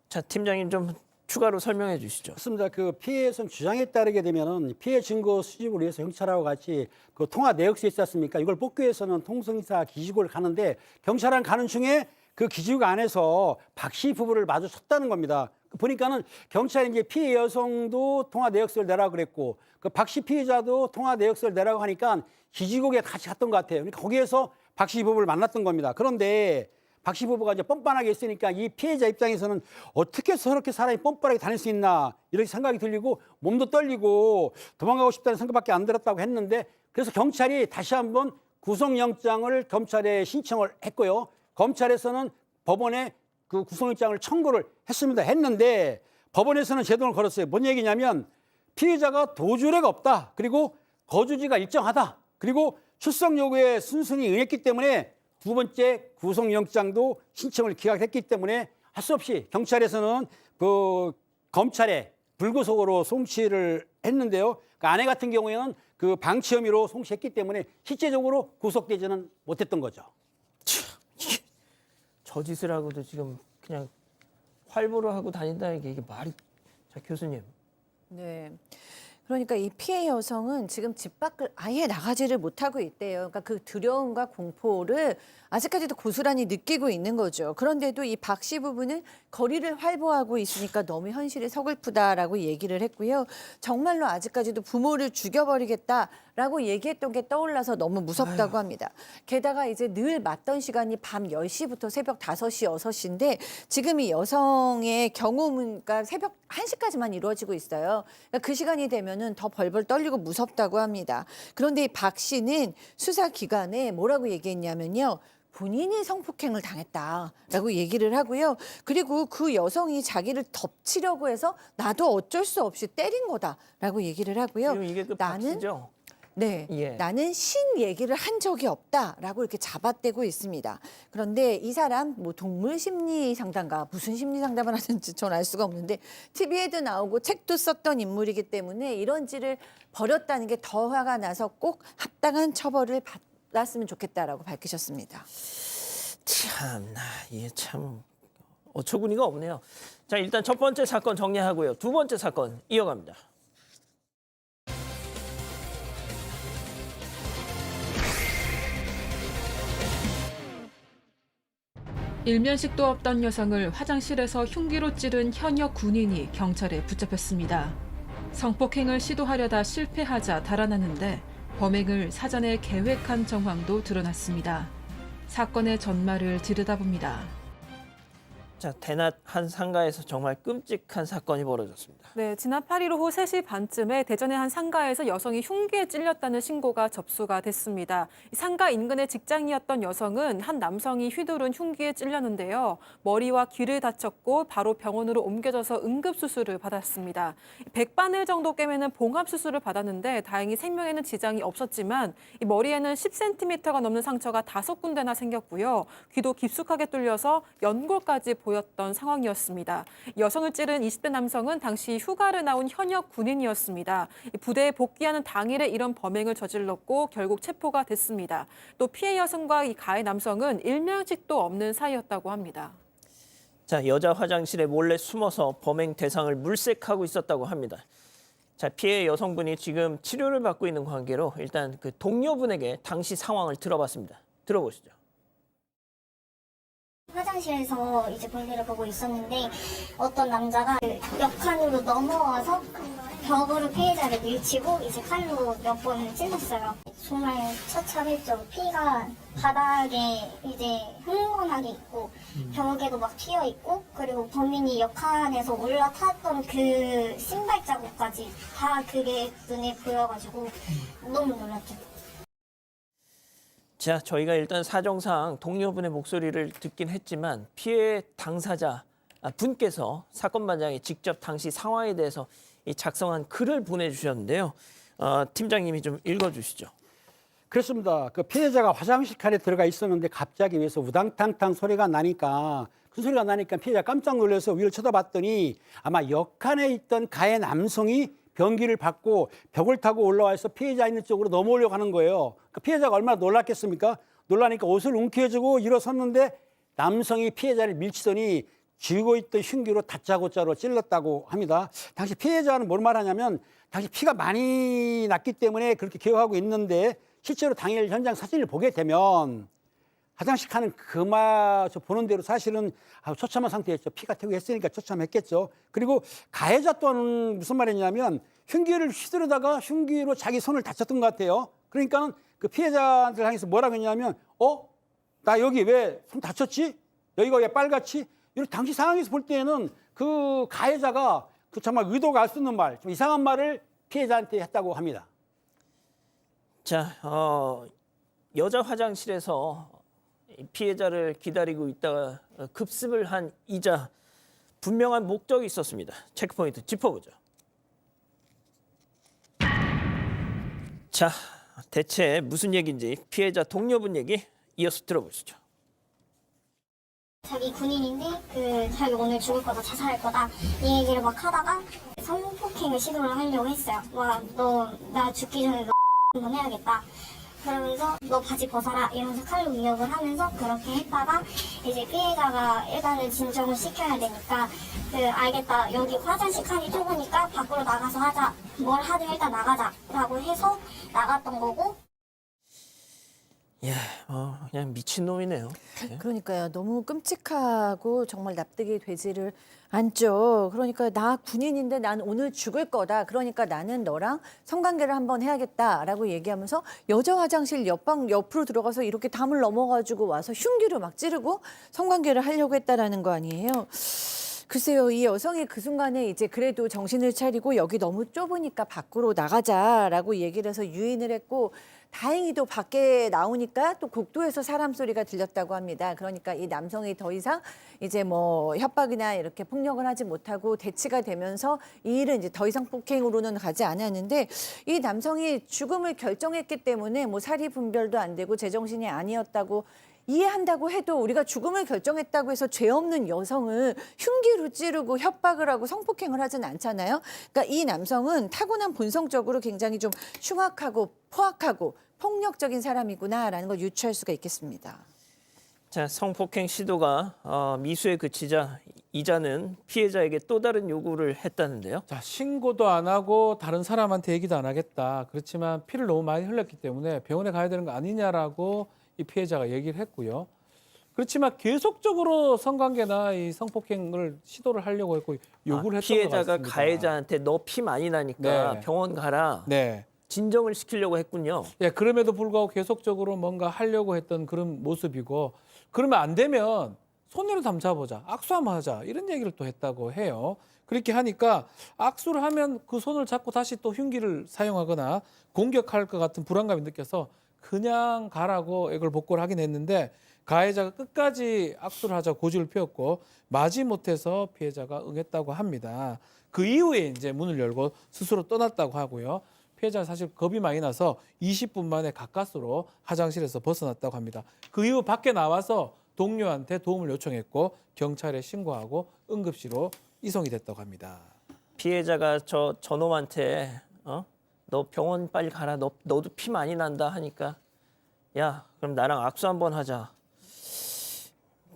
자 팀장님 좀 추가로 설명해 주시죠. 맞습니다. 그 피해 여성 주장에 따르게 되면은 피해 증거 수집을 위해서 경찰하고 같이 그 통화 내역서 있지 않습니까? 이걸 뽑기 위해서는 통성사 기지국을 가는데 경찰은 가는 중에 그 기지국 안에서 박 씨 부부를 마주쳤다는 겁니다. 보니까는 경찰이 이제 피해 여성도 통화 내역서를 내라고 그랬고 그 박 씨 피해자도 통화 내역서를 내라고 하니까 기지국에 같이 갔던 것 같아요. 그러니까 거기에서 박 씨 부부를 만났던 겁니다. 그런데 박 씨 부부가 이제 뻔뻔하게 있으니까 이 피해자 입장에서는 어떻게 저렇게 사람이 뻔뻔하게 다닐 수 있나 이렇게 생각이 들리고 몸도 떨리고 도망가고 싶다는 생각밖에 안 들었다고 했는데 그래서 경찰이 다시 한번 구속영장을 검찰에 신청을 했고요. 검찰에서는 법원에 그 구속영장을 청구를 했는데 법원에서는 제동을 걸었어요. 뭔 얘기냐면 피해자가 도주례가 없다. 그리고 거주지가 일정하다. 그리고 출석 요구에 순순히 응했기 때문에 두 번째 구속영장도 신청을 기각했기 때문에 할 수 없이 경찰에서는 그 검찰에 불구속으로 송치를 했는데요. 그 아내 같은 경우에는 그 방치 혐의로 송치했기 때문에 실제적으로 구속되지는 못했던 거죠. 저 짓을 하고도 지금 그냥 활보를 하고 다닌다는 게 이게 말이 자 교수님. 네. 그러니까 이 피해 여성은 지금 집 밖을 아예 나가지를 못하고 있대요. 그러니까 그 두려움과 공포를 아직까지도 고스란히 느끼고 있는 거죠. 그런데도 이 박 씨 부부는 거리를 활보하고 있으니까 너무 현실이 서글프다라고 얘기를 했고요. 정말로 아직까지도 부모를 죽여버리겠다라고 얘기했던 게 떠올라서 너무 무섭다고 합니다. 게다가 이제 늘 맞던 시간이 밤 10시부터 새벽 5시, 6시인데 지금 이 여성의 경우가 새벽 1시까지만 이루어지고 있어요. 그러니까 그 시간이 되면은 더 벌벌 떨리고 무섭다고 합니다. 그런데 이 박 씨는 수사 기간에 뭐라고 얘기했냐면요. 본인이 성폭행을 당했다라고 얘기를 하고요. 그리고 그 여성이 자기를 덮치려고 해서 나도 어쩔 수 없이 때린 거다라고 얘기를 하고요. 지금 이게 그 박씨죠? 네, 예. 나는 신 얘기를 한 적이 없다라고 이렇게 잡아떼고 있습니다. 그런데 이 사람 뭐 동물 심리 상담가 무슨 심리 상담을 하는지 전 알 수가 없는데 TV에도 나오고 책도 썼던 인물이기 때문에 이런 짓을 벌였다는 게 더 화가 나서 꼭 합당한 처벌을 받았으면 좋겠다라고 밝히셨습니다. 참나 이게 참 어처구니가 없네요. 자, 일단 첫 번째 사건 정리하고요. 두 번째 사건 이어갑니다. 일면식도 없던 여성을 화장실에서 흉기로 찌른 현역 군인이 경찰에 붙잡혔습니다. 성폭행을 시도하려다 실패하자 달아나는데 범행을 사전에 계획한 정황도 드러났습니다. 사건의 전말을 들여다봅니다. 자, 대낮 한 상가에서 정말 끔찍한 사건이 벌어졌습니다. 네, 지난 8일 오후 3시 반쯤에 대전의 한 상가에서 여성이 흉기에 찔렸다는 신고가 접수가 됐습니다. 상가 인근의 직장이었던 여성은 한 남성이 휘두른 흉기에 찔렸는데요. 머리와 귀를 다쳤고 바로 병원으로 옮겨져서 응급수술을 받았습니다. 백바늘 정도 꿰매는 봉합수술을 받았는데 다행히 생명에는 지장이 없었지만 이 머리에는 10cm가 넘는 상처가 5군데나 생겼고요. 귀도 깊숙하게 뚫려서 연골까지 보였던 상황이었습니다. 여성을 찌른 20대 남성은 당시 휴가를 나온 현역 군인이었습니다. 부대에 복귀하는 당일에 이런 범행을 저질렀고 결국 체포가 됐습니다. 또 피해 여성과 이 가해 남성은 일면식도 없는 사이였다고 합니다. 자, 여자 화장실에 몰래 숨어서 범행 대상을 물색하고 있었다고 합니다. 자, 피해 여성분이 지금 치료를 받고 있는 관계로 일단 그 동료분에게 당시 상황을 들어봤습니다. 들어보시죠. 화장실에서 이제 볼일을 보고 있었는데 어떤 남자가 그 옆칸으로 넘어와서 벽으로 피해자를 밀치고 이제 칼로 몇 번 찔렀어요. 정말 처참했죠. 피가 바닥에 이제 흥건하게 있고 벽에도 막 튀어 있고 그리고 범인이 옆칸에서 올라탔던 그 신발 자국까지 다 그게 눈에 보여가지고 너무 놀랐죠. 자, 저희가 일단 사정상 동료분의 목소리를 듣긴 했지만 피해 당사자 분께서 사건 반장에 직접 당시 상황에 대해서 작성한 글을 보내주셨는데요. 팀장님이 좀 읽어주시죠. 그렇습니다. 그 피해자가 화장실 칸에 들어가 있었는데 갑자기 위에서 우당탕탕 소리가 나니까 큰 소리가 나니까 피해자 깜짝 놀라서 위를 쳐다봤더니 아마 옆칸에 있던 가해 남성이 변기를 받고 벽을 타고 올라와서 피해자 있는 쪽으로 넘어오려고 하는 거예요. 그 피해자가 얼마나 놀랐겠습니까? 놀라니까 옷을 움켜쥐고 일어섰는데 남성이 피해자를 밀치더니 쥐고 있던 흉기로 다짜고짜로 찔렀다고 합니다. 당시 피해자는 뭘 말하냐면 당시 피가 많이 났기 때문에 그렇게 기억하고 있는데 실제로 당일 현장 사진을 보게 되면 화장실 칸은 그마저 보는 대로 사실은 처참한 상태였죠. 피가 튀고 했으니까 처참했겠죠. 그리고 가해자 또한 무슨 말이냐면 흉기를 휘두르다가 흉기로 자기 손을 다쳤던 것 같아요. 그러니까 그 피해자들 향해서 뭐라고 했냐면 나 여기 왜 손 다쳤지? 여기가 왜 빨갛지? 이런 당시 상황에서 볼 때는 그 가해자가 그 정말 의도가 알 수 없는 말, 좀 이상한 말을 피해자한테 했다고 합니다. 자, 여자 화장실에서 피해자를 기다리고 있다가 급습을 한 이자 분명한 목적이 있었습니다. 체크포인트 짚어보죠. 자, 대체 무슨 얘기인지 피해자 동료분 얘기 이어서 들어보시죠. 자기 군인인데 자기 오늘 죽을 거다 자살할 거다 이 얘기를 막 하다가 성폭행을 시도를 하려고 했어요. 와, 너 나 죽기 전에 너 한번 해야겠다. 그러면서 너 바지 벗어라 이러면서 칼로 위협을 하면서 그렇게 했다가 이제 피해자가 일단은 진정을 시켜야 되니까 알겠다 여기 화장실 칸이 좁으니까 밖으로 나가서 하자 뭘 하든 일단 나가자라고 해서 나갔던 거고 예, 그냥 미친놈이네요. 예. 그러니까요. 너무 끔찍하고 정말 납득이 되지를 않죠. 그러니까 나 군인인데 난 오늘 죽을 거다. 그러니까 나는 너랑 성관계를 한번 해야겠다라고 얘기하면서 여자 화장실 옆으로 들어가서 이렇게 담을 넘어가지고 와서 흉기로 막 찌르고 성관계를 하려고 했다라는 거 아니에요. 글쎄요, 이 여성이 그 순간에 이제 그래도 정신을 차리고 여기 너무 좁으니까 밖으로 나가자라고 얘기를 해서 유인을 했고 다행히도 밖에 나오니까 또 국도에서 사람 소리가 들렸다고 합니다. 그러니까 이 남성이 더 이상 이제 뭐 협박이나 이렇게 폭력을 하지 못하고 대치가 되면서 이 일은 이제 더 이상 폭행으로는 가지 않았는데 이 남성이 죽음을 결정했기 때문에 뭐 사리 분별도 안 되고 제정신이 아니었다고 이해한다고 해도 우리가 죽음을 결정했다고 해서 죄 없는 여성을 흉기로 찌르고 협박을 하고 성폭행을 하진 않잖아요. 그러니까 이 남성은 타고난 본성적으로 굉장히 좀 흉악하고 포악하고 폭력적인 사람이구나라는 걸 유추할 수가 있겠습니다. 자, 성폭행 시도가 미수에 그치자 이자는 피해자에게 또 다른 요구를 했다는데요. 자, 신고도 안 하고 다른 사람한테 얘기도 안 하겠다. 그렇지만 피를 너무 많이 흘렸기 때문에 병원에 가야 되는 거 아니냐라고 이 피해자가 얘기를 했고요. 그렇지만 계속적으로 성관계나 이 성폭행을 시도를 하려고 했고 요구를 했던 것 같습니다. 피해자가 가해자한테 너 피 많이 나니까 네. 병원 가라. 네. 진정을 시키려고 했군요. 예, 그럼에도 불구하고 계속적으로 뭔가 하려고 했던 그런 모습이고 그러면 안 되면 손으로 담잡아보자. 악수 한번 하자. 이런 얘기를 또 했다고 해요. 그렇게 하니까 악수를 하면 그 손을 잡고 다시 또 흉기를 사용하거나 공격할 것 같은 불안감이 느껴서 그냥 가라고 이걸 복구를 하긴 했는데 가해자가 끝까지 악수를 하자고 고집을 피웠고 마지못해서 피해자가 응했다고 합니다. 그 이후에 이제 문을 열고 스스로 떠났다고 하고요. 피해자는 사실 겁이 많이 나서 20분 만에 가까스로 화장실에서 벗어났다고 합니다. 그 이후 밖에 나와서 동료한테 도움을 요청했고 경찰에 신고하고 응급실로 이송이 됐다고 합니다. 피해자가 저놈한테 너 병원 빨리 가라. 너도 피 많이 난다 하니까 야 그럼 나랑 악수 한번 하자.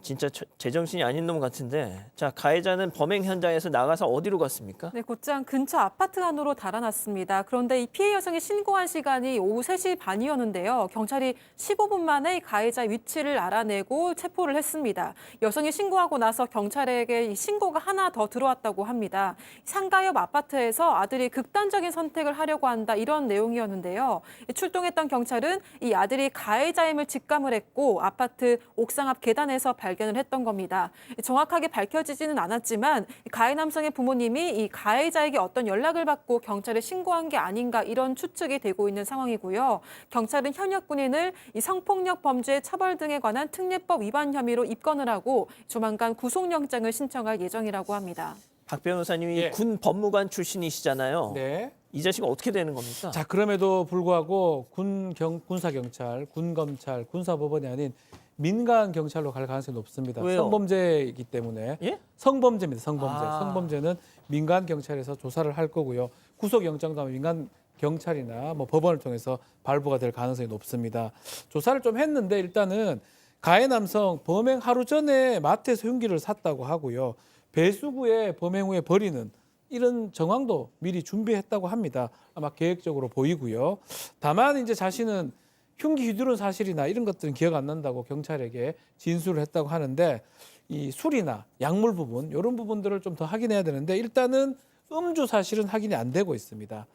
진짜 제정신이 아닌 놈 같은데. 자, 가해자는 범행 현장에서 나가서 어디로 갔습니까? 네, 곧장 근처 아파트 안으로 달아났습니다. 그런데 이 피해 여성이 신고한 시간이 오후 3시 반이었는데요. 경찰이 15분 만에 이 가해자 위치를 알아내고 체포를 했습니다. 여성이 신고하고 나서 경찰에게 이 신고가 하나 더 들어왔다고 합니다. 상가 옆 아파트에서 아들이 극단적인 선택을 하려고 한다 이런 내용이었는데요. 출동했던 경찰은 이 아들이 가해자임을 직감을 했고 아파트 옥상 앞 계단에서 발견을 했던 겁니다. 정확하게 밝혀지지는 않았지만 가해 남성의 부모님이 이 가해자에게 어떤 연락을 받고 경찰에 신고한 게 아닌가 이런 추측이 되고 있는 상황이고요. 경찰은 현역 군인을 이 성폭력 범죄 처벌 등에 관한 특례법 위반 혐의로 입건을 하고 조만간 구속영장을 신청할 예정이라고 합니다. 박 변호사님이 예. 군 법무관 출신이시잖아요. 네. 이 자식은 어떻게 되는 겁니까? 자, 그럼에도 불구하고 군사경찰, 군검찰, 군사법원이 아닌 민간 경찰로 갈 가능성이 높습니다. 왜요? 성범죄이기 때문에. 예? 성범죄입니다. 성범죄. 아. 성범죄는 민간 경찰에서 조사를 할 거고요. 구속영장도 하면 민간 경찰이나 뭐 법원을 통해서 발부가 될 가능성이 높습니다. 조사를 좀 했는데 일단은 가해 남성 범행 하루 전에 마트에서 흉기를 샀다고 하고요. 배수구에 범행 후에 버리는 이런 정황도 미리 준비했다고 합니다. 아마 계획적으로 보이고요. 다만 이제 자신은 흉기 휘두른 사실이나 이런 것들은 기억 안 난다고 경찰에게 진술을 했다고 하는데 이 술이나 약물 부분 이런 부분들을 좀 더 확인해야 되는데 일단은 음주 사실은 확인이 안 되고 있습니다.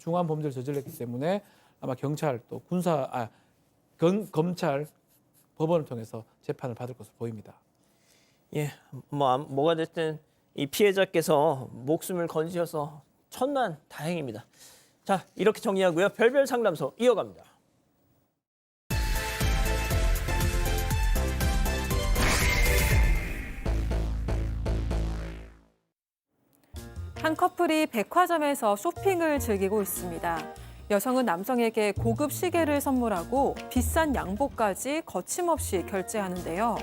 중한 범죄를 저질렀기 때문에 아마 경찰 또 검찰 법원을 통해서 재판을 받을 것으로 보입니다. 예, 뭐가 됐든 이 피해자께서 목숨을 건지셔서 천만 다행입니다. 자, 이렇게 정리하고요. 별별 상담소 이어갑니다. 한 커플이 백화점에서 쇼핑을 즐기고 있습니다. 여성은 남성에게 고급 시계를 선물하고 비싼 양복까지 거침없이 결제하는데요.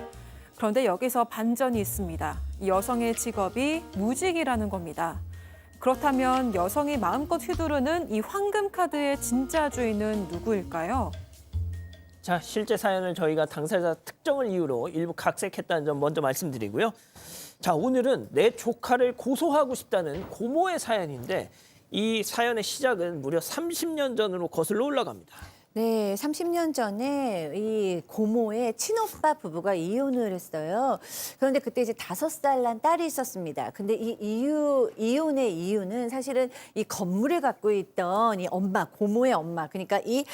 그런데 여기서 반전이 있습니다. 여성의 직업이 무직이라는 겁니다. 그렇다면 여성이 마음껏 휘두르는 이 황금 카드의 진짜 주인은 누구일까요? 자, 실제 사연을 저희가 당사자 특정을 이유로 일부 각색했다는 점 먼저 말씀드리고요. 자, 오늘은 내 조카를 고소하고 싶다는 고모의 사연인데 이 사연의 시작은 무려 30년 전으로 거슬러 올라갑니다. 네, 30년 전에 이 고모의 친오빠 부부가 이혼을 했어요. 그런데 그때 이제 5살 난 딸이 있었습니다. 근데 이 이혼의 이유는 사실은 이 건물을 갖고 있던 이 엄마, 고모의 엄마, 그러니까 이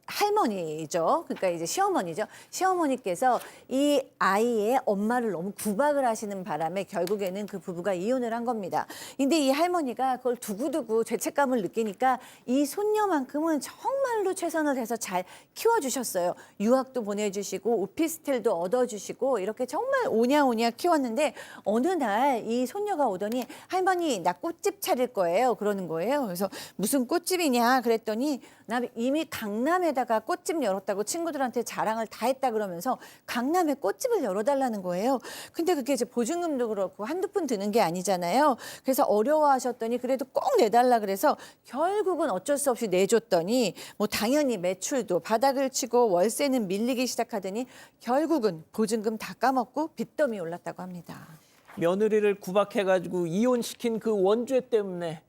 할머니죠. 그러니까 이제 시어머니죠. 시어머니께서 이 아이의 엄마를 너무 구박을 하시는 바람에 결국에는 그 부부가 이혼을 한 겁니다. 근데 이 할머니가 그걸 두고두고 죄책감을 느끼니까 이 손녀만큼은 정말로 최선을 다해서 잘 키워주셨어요. 유학도 보내주시고 오피스텔도 얻어주시고 이렇게 정말 오냐오냐 키웠는데 어느 날 이 손녀가 오더니 할머니 나 꽃집 차릴 거예요. 그러는 거예요. 그래서 무슨 꽃집이냐 그랬더니 나 이미 강남에다가 꽃집 열었다고 친구들한테 자랑을 다 했다 그러면서 강남에 꽃집을 열어달라는 거예요. 근데 그게 이제 보증금도 그렇고 한두 푼 드는 게 아니잖아요. 그래서 어려워하셨더니 그래도 꼭 내달라 그래서 결국은 어쩔 수 없이 내줬더니 뭐 당연히 매출도 바닥을 치고 월세는 밀리기 시작하더니 결국은 보증금 다 까먹고 빚더미 올랐다고 합니다. 며느리를 구박해가지고 이혼시킨 그 원죄 때문에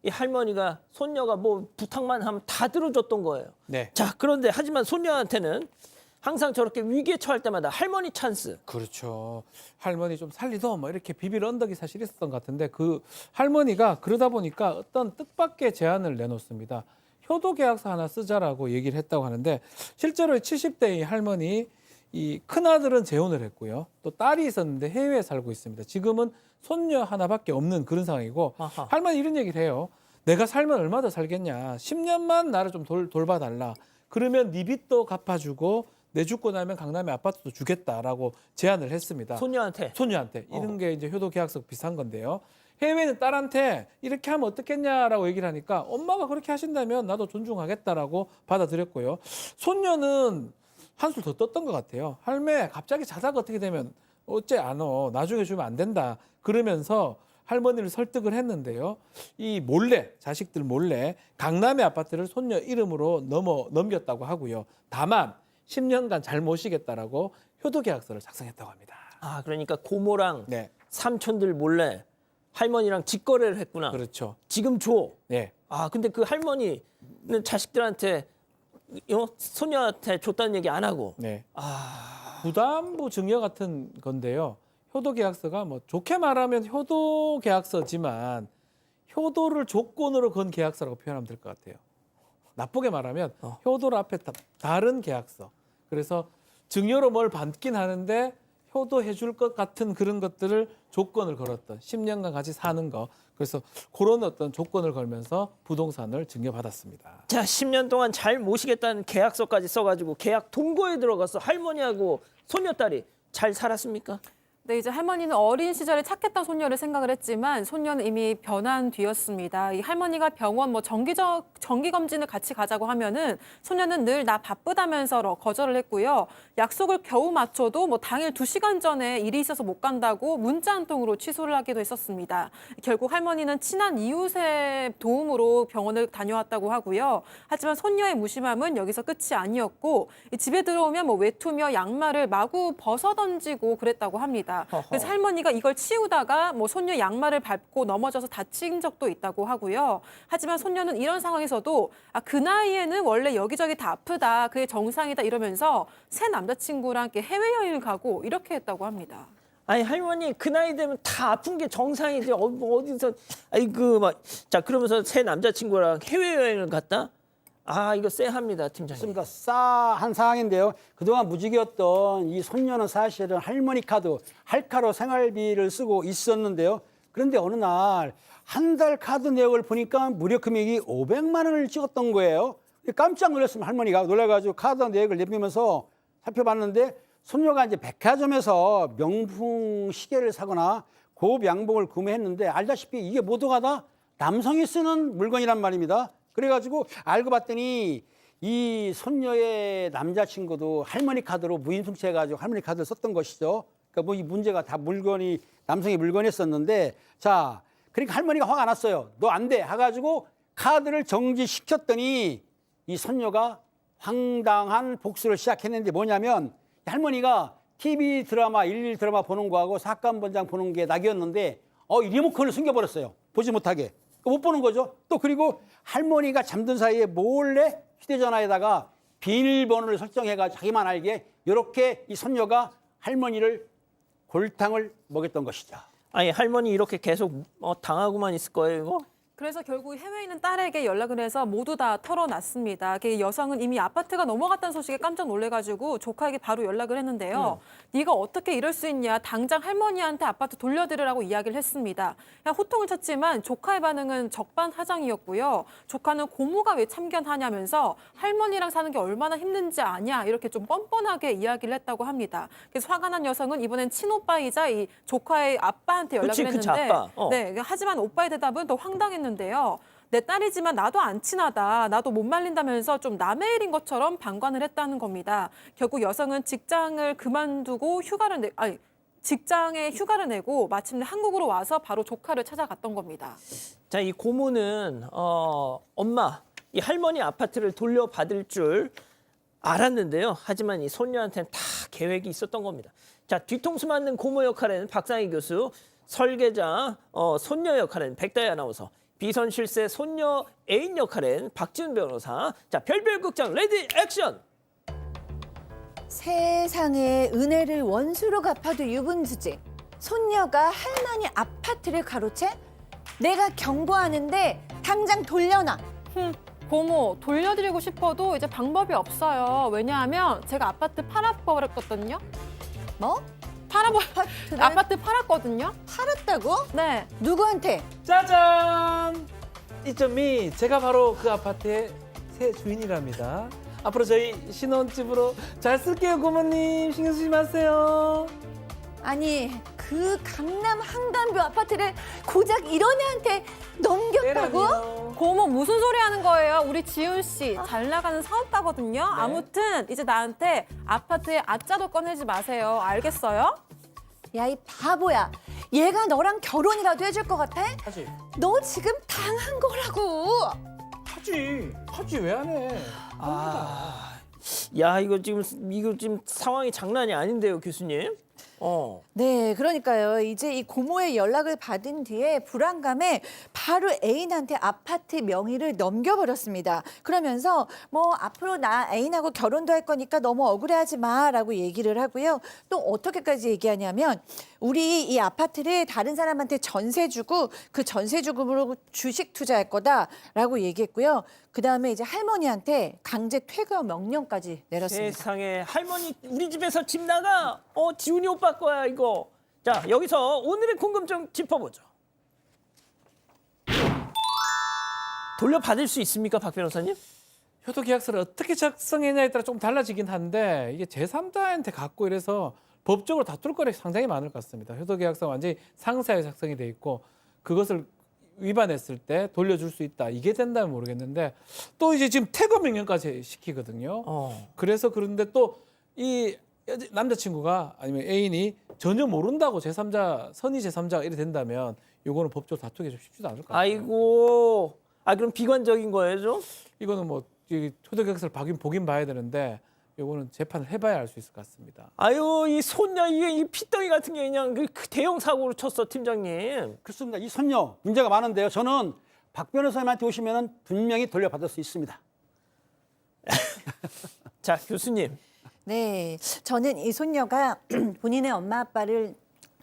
이 할머니가 손녀가 뭐 부탁만 하면 다 들어줬던 거예요. 네. 자, 그런데 하지만 손녀한테는 항상 저렇게 위기에 처할 때마다 할머니 찬스. 그렇죠. 할머니 좀 살리도 뭐 이렇게 비빌 언덕이 사실 있었던 것 같은데 그 할머니가 그러다 보니까 어떤 뜻밖의 제안을 내놓습니다. 효도 계약서 하나 쓰자라고 얘기를 했다고 하는데 실제로 70대의 할머니 이 큰아들은 재혼을 했고요. 또 딸이 있었는데 해외에 살고 있습니다. 지금은 손녀 하나밖에 없는 그런 상황이고 아하. 할머니 이런 얘기를 해요. 내가 살면 얼마 더 살겠냐. 10년만 나를 좀 돌봐달라. 그러면 네 빚도 갚아주고 내 죽고 나면 강남에 아파트도 주겠다라고 제안을 했습니다. 손녀한테. 손녀한테. 이런 게 이제 효도 계약서 비슷한 건데요. 해외는 딸한테 이렇게 하면 어떻겠냐라고 얘기를 하니까 엄마가 그렇게 하신다면 나도 존중하겠다라고 받아들였고요. 손녀는 한술 더 떴던 것 같아요. 할매 갑자기 자다가 어떻게 되면 어째 안 와. 나중에 주면 안 된다. 그러면서 할머니를 설득을 했는데요. 이 몰래 자식들 몰래 강남의 아파트를 손녀 이름으로 넘겼다고 하고요. 다만 10년간 잘 모시겠다라고 효도계약서를 작성했다고 합니다. 아, 그러니까 고모랑 네, 삼촌들 몰래 할머니랑 직거래를 했구나. 그렇죠. 지금 줘. 네, 아, 근데 그 할머니는 자식들한테 손녀한테 줬다는 얘기 안 하고. 네. 아, 부담부 증여 같은 건데요. 효도계약서가 뭐 좋게 말하면 효도계약서지만 효도를 조건으로 건 계약서라고 표현하면 될 것 같아요. 나쁘게 말하면 효도를 앞에 다른 계약서. 그래서 증여로 뭘 받긴 하는데 효도해 줄 것 같은 그런 것들을 조건을 걸었던 10년간 같이 사는 거. 그래서 그런 어떤 조건을 걸면서 부동산을 증여받았습니다. 자, 10년 동안 잘 모시겠다는 계약서까지 써가지고 계약 동거에 들어가서 할머니하고 손녀딸이 잘 살았습니까? 네, 이제 할머니는 어린 시절에 착했던 손녀를 생각을 했지만 손녀는 이미 변한 뒤였습니다. 이 할머니가 병원 정기 검진을 같이 가자고 하면은 손녀는 늘 나 바쁘다면서 거절을 했고요. 약속을 겨우 맞춰도 당일 2시간 전에 일이 있어서 못 간다고 문자 한 통으로 취소를 하기도 했었습니다. 결국 할머니는 친한 이웃의 도움으로 병원을 다녀왔다고 하고요. 하지만 손녀의 무심함은 여기서 끝이 아니었고 집에 들어오면 외투며 양말을 마구 벗어 던지고 그랬다고 합니다. 그래서 할머니가 이걸 치우다가 손녀 양말을 밟고 넘어져서 다친 적도 있다고 하고요. 하지만 손녀는 이런 상황에서도 그 나이에는 원래 여기저기 다 아프다, 그게 정상이다 이러면서 새 남자친구랑 함께 해외여행을 가고 이렇게 했다고 합니다. 아니, 할머니 그 나이 되면 다 아픈 게 정상이지. 어디서 자, 그러면서 새 남자친구랑 해외여행을 갔다? 아, 이거 쎄합니다, 팀장님. 맞습니다. 싸한 상황인데요. 그동안 무직이었던 이 손녀는 사실은 할머니 카드, 할카로 생활비를 쓰고 있었는데요. 그런데 어느 날 한 달 카드 내역을 보니까 무려 금액이 500만 원을 찍었던 거예요. 깜짝 놀랐습니다. 할머니가 놀라가지고 카드 내역을 내밀면서 살펴봤는데 손녀가 이제 백화점에서 명품 시계를 사거나 고급 양복을 구매했는데 알다시피 이게 모두가 다 남성이 쓰는 물건이란 말입니다. 그래가지고 알고 봤더니 이 손녀의 남자친구도 할머니 카드로 무인승차해가지고 할머니 카드를 썼던 것이죠. 그러니까 이 문제가 다 남성의 물건이었었는데, 자, 그러니까 할머니가 화가 났어요. 너 안 돼. 해가지고 카드를 정지시켰더니 이 손녀가 황당한 복수를 시작했는데 뭐냐면 할머니가 TV 드라마 11 드라마 보는 거하고 사건본장 보는 게 낙이었는데 이 리모컨을 숨겨버렸어요. 보지 못하게. 못 보는 거죠. 또 그리고 할머니가 잠든 사이에 몰래 휴대전화에다가 비밀번호를 설정해가 자기만 알게 이렇게 이 손녀가 할머니를 골탕을 먹였던 것이죠. 아니 할머니 이렇게 계속 당하고만 있을 거예요 이거? 그래서 결국 해외에 있는 딸에게 연락을 해서 모두 다 털어놨습니다. 그 여성은 이미 아파트가 넘어갔다는 소식에 깜짝 놀래가지고 조카에게 바로 연락을 했는데요. 네가 어떻게 이럴 수 있냐. 당장 할머니한테 아파트 돌려드리라고 이야기를 했습니다. 그냥 호통을 쳤지만 조카의 반응은 적반하장이었고요. 조카는 고모가 왜 참견하냐면서 할머니랑 사는 게 얼마나 힘든지 아냐 이렇게 좀 뻔뻔하게 이야기를 했다고 합니다. 그래서 화가 난 여성은 이번엔 친오빠이자 이 조카의 아빠한테 연락을 그치, 했는데 아빠. 네, 하지만 오빠의 대답은 더 황당했는데요. 내 딸이지만 나도 안 친하다. 나도 못 말린다면서 좀 남의 일인 것처럼 방관을 했다는 겁니다. 결국 여성은 직장을 그만두고 직장에 휴가를 내고 마침내 한국으로 와서 바로 조카를 찾아갔던 겁니다. 자, 이 고모는 엄마, 이 할머니 아파트를 돌려받을 줄 알았는데요. 하지만 이 손녀한테는 다 계획이 있었던 겁니다. 자, 뒤통수 맞는 고모 역할에는 박상희 교수, 설계자, 손녀 역할에는 백다희 아나운서, 비선 실세 손녀 애인 역할엔 박지훈 변호사. 자, 별별 극장 레디 액션. 세상에 은혜를 원수로 갚아도 유분수지. 손녀가 할머니 아파트를 가로채? 내가 경고하는데 당장 돌려놔. 고모, 돌려드리고 싶어도 이제 방법이 없어요. 왜냐하면 제가 아파트 팔아버렸거든요. 뭐? 아파트를 아파트 팔았거든요. 팔았다고? 네. 누구한테? 짜잔! 이점이 제가 바로 그 아파트의 새 주인이랍니다. 앞으로 저희 신혼집으로 잘 쓸게요, 고모님. 신경 쓰지 마세요. 아니 그 강남 한강뷰 아파트를 고작 이런 애한테 넘겼다고? 깨라니요. 고모 무슨 소리 하는 거예요? 우리 지훈 씨 잘 나가는 사업가거든요. 네. 아무튼 이제 나한테 아파트에 아짜도 꺼내지 마세요. 알겠어요? 야 이 바보야. 얘가 너랑 결혼이라도 해줄 것 같아? 하지. 너 지금 당한 거라고. 하지 왜 안 해? 야, 이거 지금 상황이 장난이 아닌데요, 교수님. 네, 그러니까요. 이제 이 고모의 연락을 받은 뒤에 불안감에 바로 애인한테 아파트 명의를 넘겨버렸습니다. 그러면서 뭐 앞으로 나 애인하고 결혼도 할 거니까 너무 억울해하지 마라고 얘기를 하고요. 또 어떻게까지 얘기하냐면 우리 이 아파트를 다른 사람한테 전세 주고 그 전세 주금으로 주식 투자할 거다라고 얘기했고요. 그다음에 이제 할머니한테 강제 퇴거 명령까지 내렸습니다. 세상에 할머니 우리 집에서 집 나가. 지훈이 오빠 거야 이거. 자, 여기서 오늘의 궁금증 짚어보죠. 돌려받을 수 있습니까, 박 변호사님? 효도계약서를 어떻게 작성했냐에 따라 좀 달라지긴 한데 이게 제3자한테 갖고 이래서 법적으로 다툴 거리 상당히 많을 것 같습니다. 효도계약서 완전히 상사에 작성이 돼 있고 그것을 위반했을 때 돌려줄 수 있다. 이게 된다면 모르겠는데 또 이제 지금 퇴거 명령까지 시키거든요. 그래서 그런데 또 이 남자친구가 아니면 애인이 전혀 모른다고 제3자, 선의 제3자가 이래 된다면 이거는 법적으로 다투기 좀 쉽지도 않을 것 같아요. 아이고. 그럼 비관적인 거예요, 좀? 이거는 뭐 효도계약서를 보긴 봐야 되는데 이거는 재판을 해봐야 알 수 있을 것 같습니다. 아유, 이 손녀 이게 이 핏덩이 같은 게 그냥 그 대형 사고로 쳤어, 팀장님. 그렇습니다. 이 손녀 문제가 많은데요. 저는 박 변호사님한테 오시면 분명히 돌려받을 수 있습니다. 자, 교수님. 네, 저는 이 손녀가 본인의 엄마 아빠를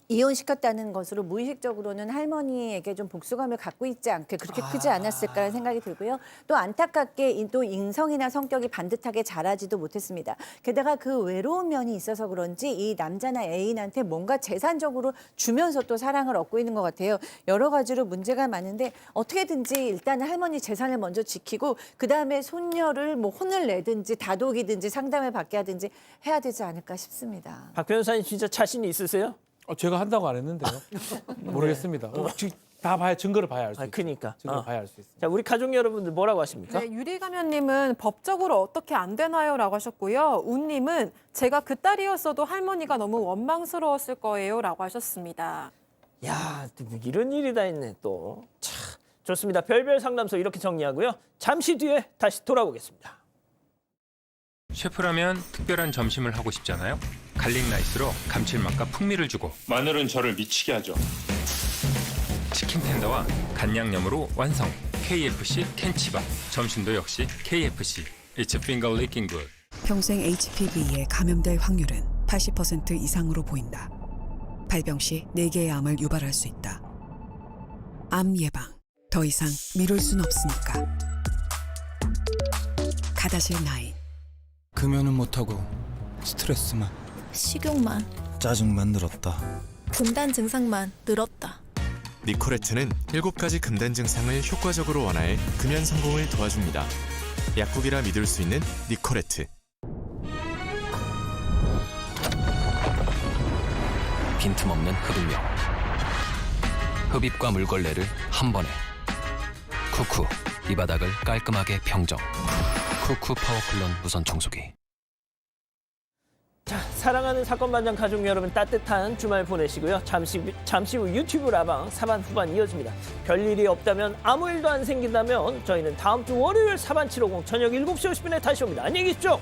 이혼시켰다는 것으로 무의식적으로는 할머니에게 좀 복수감을 갖고 있지 않게 그렇게 크지 않았을까라는 생각이 들고요. 또 안타깝게 또 인성이나 성격이 반듯하게 자라지도 못했습니다. 게다가 그 외로운 면이 있어서 그런지 이 남자나 애인한테 뭔가 재산적으로 주면서 또 사랑을 얻고 있는 것 같아요. 여러 가지로 문제가 많은데 어떻게든지 일단 할머니 재산을 먼저 지키고 그다음에 손녀를 뭐 혼을 내든지 다독이든지 상담을 받게 하든지 해야 되지 않을까 싶습니다. 박 변호사님 진짜 자신이 있으세요? 제가 한다고 안 했는데요. 모르겠습니다. 다 봐야 증거를 봐야 알 수 있어요. 그러니까. 증거를 봐야 알 수 있어요. 자, 우리 가족 여러분들 뭐라고 하십니까? 네, 유리가면님은 법적으로 어떻게 안 되나요? 라고 하셨고요. 운님은 제가 그 딸이었어도 할머니가 너무 원망스러웠을 거예요. 라고 하셨습니다. 야, 또 이런 일이 다 있네 또. 자, 좋습니다. 별별 상담소 이렇게 정리하고요. 잠시 뒤에 다시 돌아오겠습니다. 셰프라면 특별한 점심을 하고 싶잖아요. 갈릭 라이스로 감칠맛과 풍미를 주고 마늘은 저를 미치게 하죠. 치킨 텐더와 간 양념으로 완성. KFC 캔치밥. 점심도 역시 KFC. It's a finger licking good. 평생 HPV에 감염될 확률은 80% 이상으로 보인다. 발병 시 4개의 암을 유발할 수 있다. 암 예방. 더 이상 미룰 순 없으니까. 가다실 9. 금연은 못하고 스트레스만, 식욕만, 짜증만 늘었다. 금단 증상만 늘었다. 니코레트는 7가지 금단 증상을 효과적으로 완화해 금연 성공을 도와줍니다. 약국이라 믿을 수 있는 니코레트. 빈틈없는 흡입력. 흡입과 물걸레를 한 번에. 쿠쿠, 이 바닥을 깔끔하게 평정. 쿠쿠 파워클론 무선 청소기. 자, 사랑하는 사건반장 가족 여러분 따뜻한 주말 보내시고요. 잠시 후 유튜브 라방 사반 후반 이어집니다. 별일이 없다면 아무 일도 안 생긴다면 저희는 다음 주 월요일 사반 750 저녁 7시 50분에 다시 옵니다. 안녕히 계십시오.